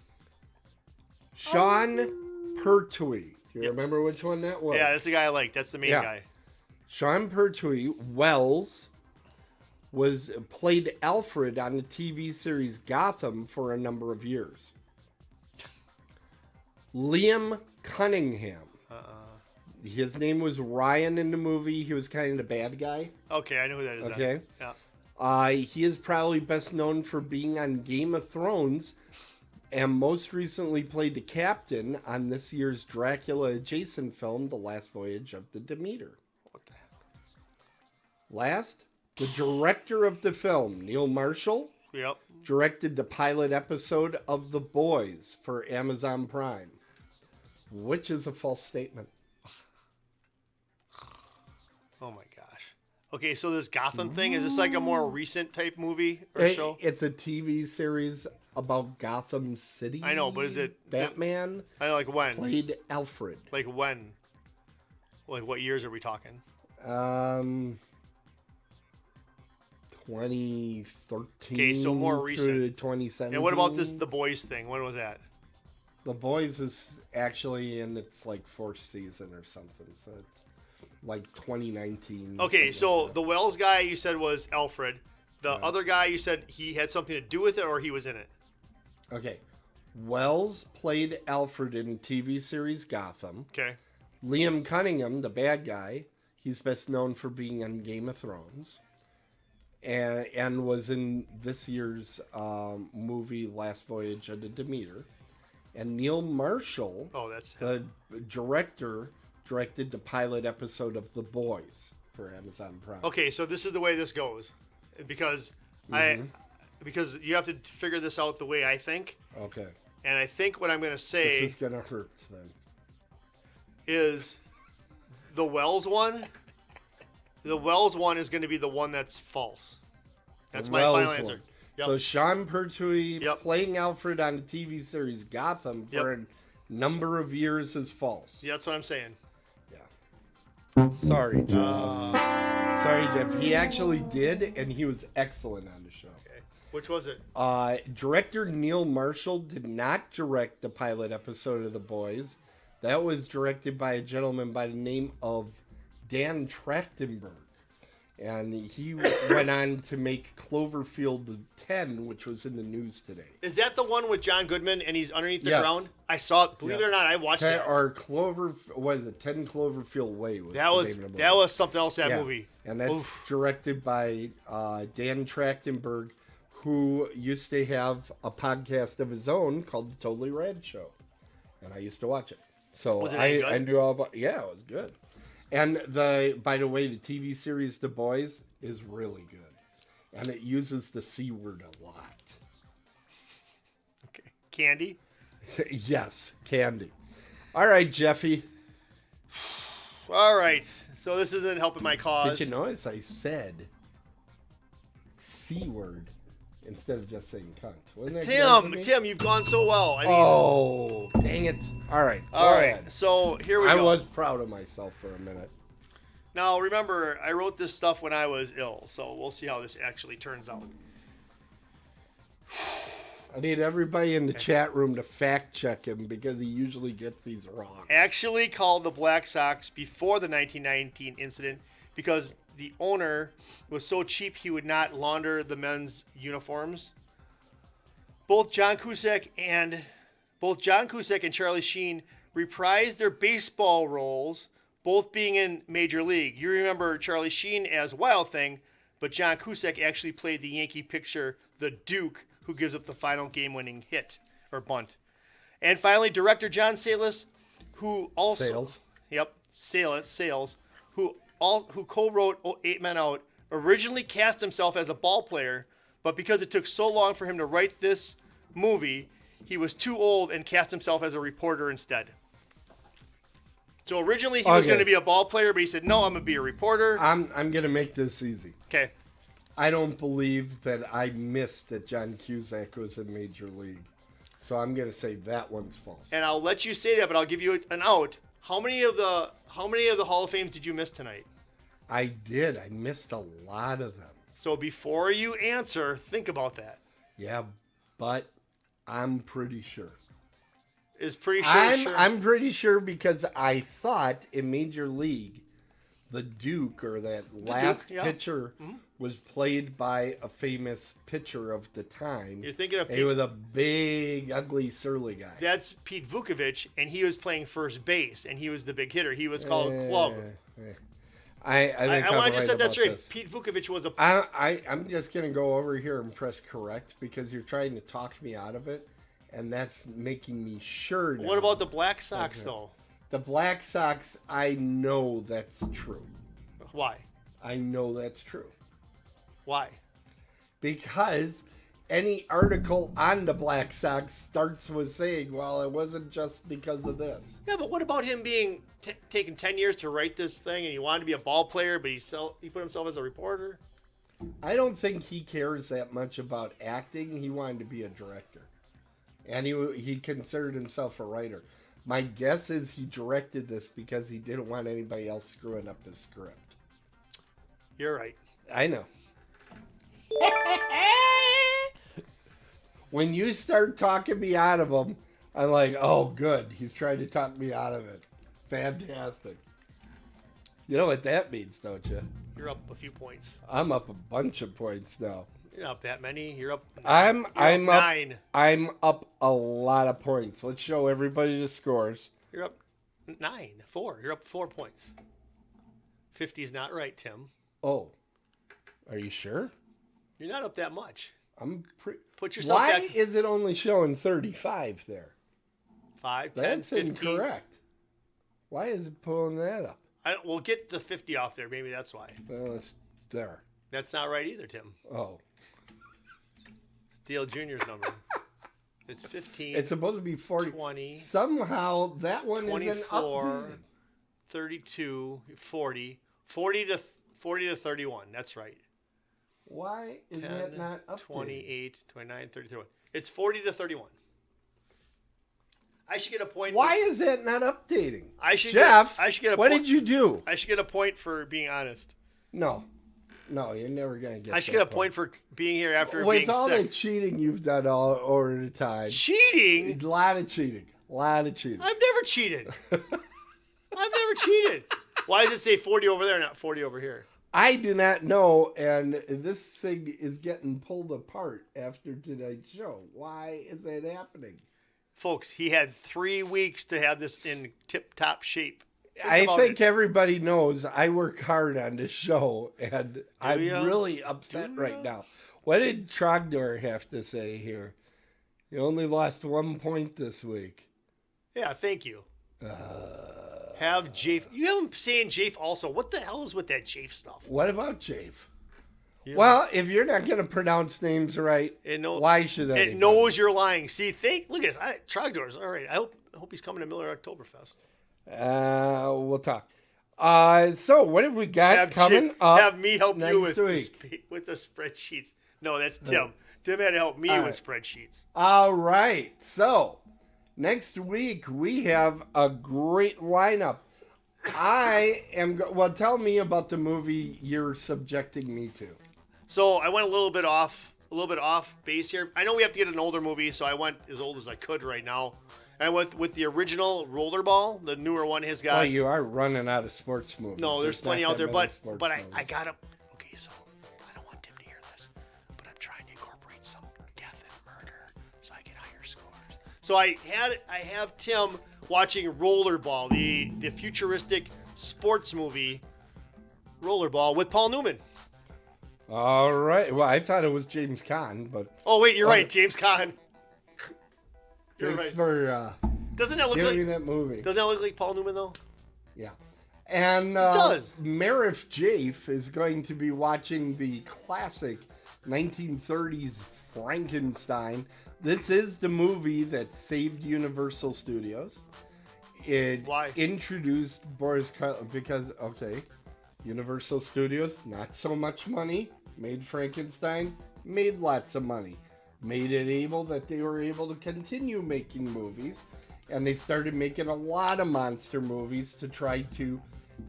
Sean Pertwee. Do you remember which one that was? Yeah, that's the guy I like. That's the main Yeah. guy. Sean Pertwee, Wells, played Alfred on the TV series Gotham for a number of years. Liam Cunningham. His name was Ryan in the movie. He was kind of the bad guy. Okay, I know who that is. Okay. Yeah. He is probably best known for being on Game of Thrones and most recently played the captain on this year's Dracula adjacent film, The Last Voyage of the Demeter. What the heck? Last, the director of the film, Neil Marshall, Yep. directed the pilot episode of The Boys for Amazon Prime, which is a false statement. Oh my gosh. Okay, so this Gotham thing, is this like a more recent type movie or show? It's a TV series about Gotham City. I know, but is it Batman I know, like when? played Alfred. Like when? Like what years are we talking? 2013. Okay, so more recent. through 2017. And what about this The Boys thing? When was that? The Boys is actually in its like 4th season or something, so it's like 2019. Okay, something so like that. the Wells guy you said was Alfred. The other guy you said he had something to do with it or he was in it? Okay. Wells played Alfred in TV series Gotham. Okay. Liam Cunningham, the bad guy, he's best known for being on Game of Thrones. And was in this year's movie Last Voyage of the Demeter. And Neil Marshall, Oh, that's him. the director, directed the pilot episode of The Boys for Amazon Prime. Okay, so this is the way this goes. Because because you have to figure this out the way I think. Okay. And I think what I'm going to say This is going to hurt then. is the Wells one. The Wells one is going to be the one that's false. That's my Wells final one. answer. Yep. So Sean Pertwee Yep. playing Alfred on the TV series Gotham for a number of years is false. Yeah, that's what I'm saying. Sorry, Jeff. Sorry, Jeff. He actually did, and he was excellent on the show. Okay. Which was it? Director Neil Marshall did not direct the pilot episode of The Boys. That was directed by a gentleman by the name of Dan Trachtenberg. And he went on to make Cloverfield 10, which was in the news today. Is that the one with John Goodman and he's underneath the Yes. ground? I saw it. Believe it or not, I watched it. Or what is it? 10 Cloverfield Way was That the was name of the movie. that was something else, that movie. And that's directed by Dan Trachtenberg, who used to have a podcast of his own called The Totally Rad Show. And I used to watch it. So Was it any I good? knew all about it was good. And by the way, the TV series The Boys is really good. And it uses the C word a lot. Okay. Candy? Yes, candy. All right, Jeffy. All right. So this isn't helping my cause. Did you notice I said C word instead of just saying cunt? Wasn't that nice of me? Tim, you've gone so well. I mean, Oh, dang it. All right. all go right. ahead. So here we I go. was proud of myself for a minute. Now, remember, I wrote this stuff when I was ill, so we'll see how this actually turns out. I need everybody in the chat room to fact check him because he usually gets these wrong. Actually called the Black Sox before the 1919 incident because the owner was so cheap he would not launder the men's uniforms. Both John Cusack and Charlie Sheen reprised their baseball roles, both being in Major League. You remember Charlie Sheen as Wild Thing, but John Cusack actually played the Yankee pitcher, the Duke, who gives up the final game-winning hit or bunt. And finally, director John Sayles, who also Sayles, who co-wrote Eight Men Out, originally cast himself as a ball player, but because it took so long for him to write this movie, he was too old and cast himself as a reporter instead. So originally he was going to be a ball player, but he said, "No, I'm going to be a reporter." I'm going to make this easy. Okay. I don't believe that I missed that John Cusack was in Major League. So I'm going to say that one's false. And I'll let you say that, but I'll give you an out. How many of the Hall of Fames did you miss tonight? I did. I missed a lot of them. So before you answer, think about that. Yeah, but I'm pretty sure. Is pretty sure. Sure. I'm pretty sure because I thought in Major League, the Duke or that last pitcher was played by a famous pitcher of the time. You're thinking of he was a big, ugly, surly guy. That's Pete Vukovich, and he was playing first base, and he was the big hitter. He was called Club. I want to just set that straight. This. Pete Vukovich was a. I'm just gonna go over here and press correct because you're trying to talk me out of it, and that's making me sure. Now. What about the Black Sox though? The Black Sox, I know that's true. Why? I know that's true. Why? Because any article on the Black Sox starts with saying, well, it wasn't just because of this. Yeah, but what about him being taking 10 years to write this thing and he wanted to be a ball player, but he put himself as a reporter? I don't think he cares that much about acting. He wanted to be a director. And he considered himself a writer. My guess is he directed this because he didn't want anybody else screwing up the script. You're right. I know. When you start talking me out of him, I'm like, oh, good. He's trying to talk me out of it. Fantastic. You know what that means, don't you? You're up a few points. I'm up a bunch of points now. You're not up that many. You're up. I'm up 9. I'm up a lot of points. Let's show everybody the scores. You're up 9. 4. You're up 4 points. 50 is not right, Tim. Oh, are you sure? You're not up that much. Put yourself Why back. is it only showing 35 there? 5, 10, That's 15. incorrect. Why is it pulling that up? We'll get the 50 off there. Maybe that's why. Well, it's there. That's not right either, Tim. Oh. Dale Jr.'s number. It's 15. It's supposed to be 40. 20. Somehow that one 24, isn't updated. 32, 40. 40 to 31. That's right. Why is 10, that not updated? 28, 29, 30, 31. It's 40 to 31. I should get a point. Why is that not updating? Jeff, what did you do? I should get a point for being honest. No, you're never gonna get. I should get a point for being here after with being all sick. the cheating you've done all over the time. Cheating? A lot of cheating. I've never cheated. Why does it say 40 over there, not 40 over here? I do not know, and this thing is getting pulled apart after tonight's show. Why is that happening? Folks, he had 3 weeks to have this in tip-top shape. I think everybody knows I work hard on this show, and I'm really upset right now. What did Trogdor have to say here? You only lost 1 point this week. Yeah, thank you. Have Jafe. You have him saying Jafe also. What the hell is with that Jafe stuff? What about Jafe? Yeah. Well, if you're not going to pronounce names right, why should I? It knows you're lying. See, look at this. Trogdor's all right. I hope he's coming to Miller Oktoberfest. We'll talk. So what have we got coming up? Have me help you with the spreadsheets. No, that's Tim. Tim had to help me with spreadsheets. All right. So next week we have a great lineup. Tell me about the movie you're subjecting me to. So I went a little bit off base here. I know we have to get an older movie, so I went as old as I could right now. I went with the original Rollerball, the newer one has got. Oh, you are running out of sports movies. No, there's plenty out there, but I got up. Okay, so I don't want Tim to hear this, but I'm trying to incorporate some death and murder so I get higher scores. So I have Tim watching Rollerball, the futuristic sports movie Rollerball with Paul Newman. All right. Well, I thought it was James Caan, but. Oh wait, you're right, James Caan. Thanks for doesn't that look giving like me that movie? Doesn't that look like Paul Newman though? Yeah. And Marif Jafe is going to be watching the classic 1930s Frankenstein. This is the movie that saved Universal Studios. Why? Introduced Boris Karloff because, Universal Studios, not so much money, made Frankenstein, made lots of money. Made it able that they were able to continue making movies, and they started making a lot of monster movies to try to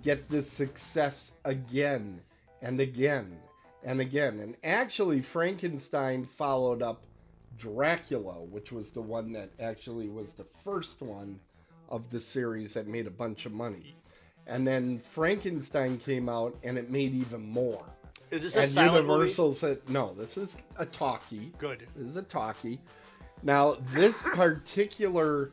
get this success again and again and again. And actually, Frankenstein followed up Dracula, which was the one that actually was the first one of the series that made a bunch of money. And then Frankenstein came out, and it made even more. Is this a silent Universal movie? said, no, this is a talkie. Good. This is a talkie. Now, this particular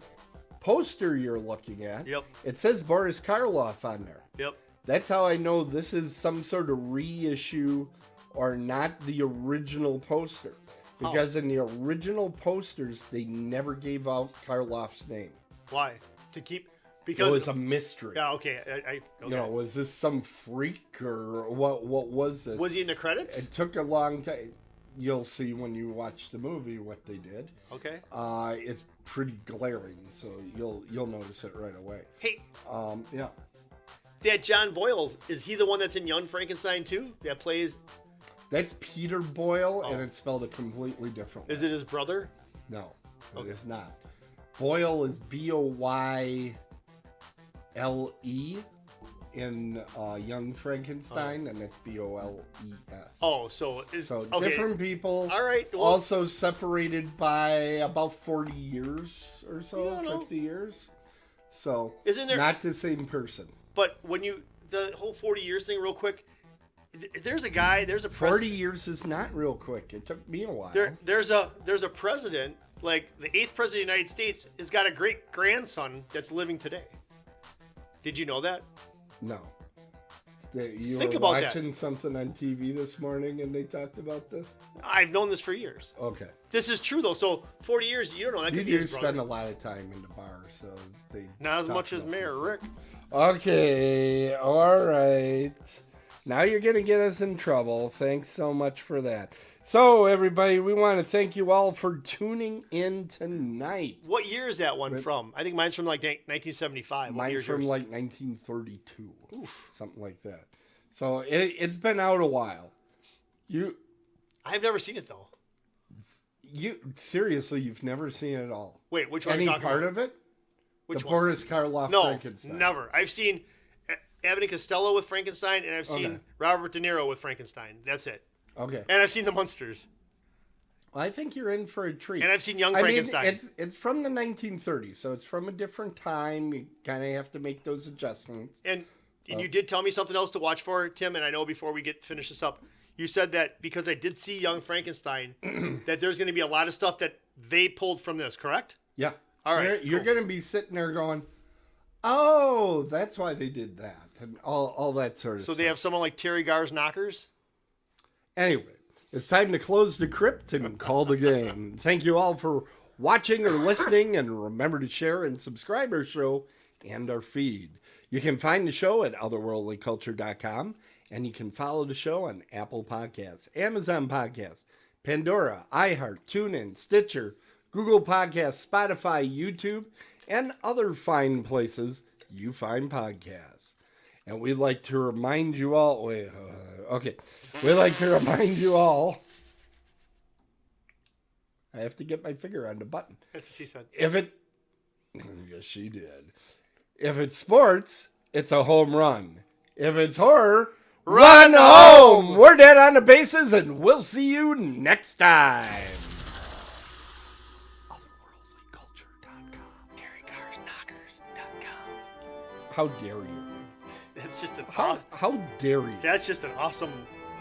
poster you're looking at, it says Boris Karloff on there. Yep. That's how I know this is some sort of reissue or not the original poster. Because in the original posters, they never gave out Karloff's name. Why? To keep... Because it was a mystery. Yeah, okay. Okay. You know, was this some freak or what was this? Was he in the credits? It took a long time. You'll see when you watch the movie what they did. Okay. It's pretty glaring, so you'll notice it right away. Hey. Yeah. That John Boyle, is he the one that's in Young Frankenstein too? That plays... That's Peter Boyle, and it's spelled a completely different way. Is it his brother? No, it is not. Boyle is Boyle in Young Frankenstein, and it's Boles. Oh, so okay. Different people. All right. Well, also separated by about 40 years or so, 50 years. So isn't there not the same person? But when the whole 40 years thing, real quick. There's a guy. There's a 40 years is not real quick. It took me a while. There's a president, like the 8th president of the United States, has got a great grandson that's living today. Did you know that? No. You Think were about watching something on TV this morning and they talked about this? I've known this for years. Okay. This is true, though. So 40 years, you don't know. That could be his brother. spend a lot of time in the bar, so they... Not as much as Mayor Rick. Okay. All right. Now you're going to get us in trouble. Thanks so much for that. So, everybody, we want to thank you all for tuning in tonight. What year is that one from? I think mine's from like 1975. Mine's from like 1932. Oof. Something like that. So, it's been out a while. I've never seen it, though. Seriously, you've never seen it at all? Wait, which one are you Any talking part about? of it? Which the one? Boris Karloff No, Frankenstein. never. I've seen Abbott and Costello with Frankenstein, and I've seen Robert De Niro with Frankenstein. That's it. Okay. And I've seen The Munsters. I think you're in for a treat. And I've seen Young Frankenstein. Mean, it's from the 1930s, so it's from a different time. You kind of have to make those adjustments. And you did tell me something else to watch for, Tim, and I know before we finish this up, you said that because I did see Young Frankenstein, that there's going to be a lot of stuff that they pulled from this, correct? Yeah. All right. You're going to be sitting there going, oh, that's why they did that, and all that sort of stuff. So they have someone like Terry Garr's Knockers? Anyway, it's time to close the crypt and call the game. Thank you all for watching or listening, and remember to share and subscribe our show and our feed. You can find the show at otherworldlyculture.com, and you can follow the show on Apple Podcasts, Amazon Podcasts, Pandora, iHeart, TuneIn, Stitcher, Google Podcasts, Spotify, YouTube, and other fine places you find podcasts. And we'd like to remind you all... We'd like to remind you all... I have to get my finger on the button. That's what she said. Yes, she did. If it's sports, it's a home run. If it's horror, run home! We're dead on the bases, and we'll see you next time. Otherworldlyculture.com. TerryGar'sKnockers.com. How dare you? That's just How dare you? That's just an awesome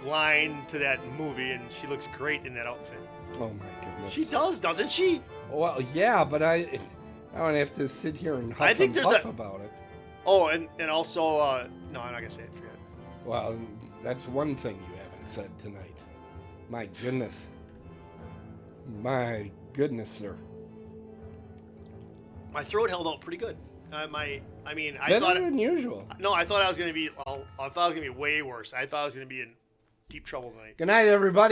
line to that movie, and she looks great in that outfit. Oh my goodness. She does, doesn't she? Well, yeah, but I don't have to sit here and huff I think and there's puff about it. Oh, and also, no, I'm not going to say it. Forget it. Well, that's one thing you haven't said tonight. My goodness. My goodness, sir. My throat held out pretty good. I Better thought than usual. No, I thought I was going to be. I thought I was going to be way worse. I thought I was going to be in deep trouble tonight. Good night, everybody.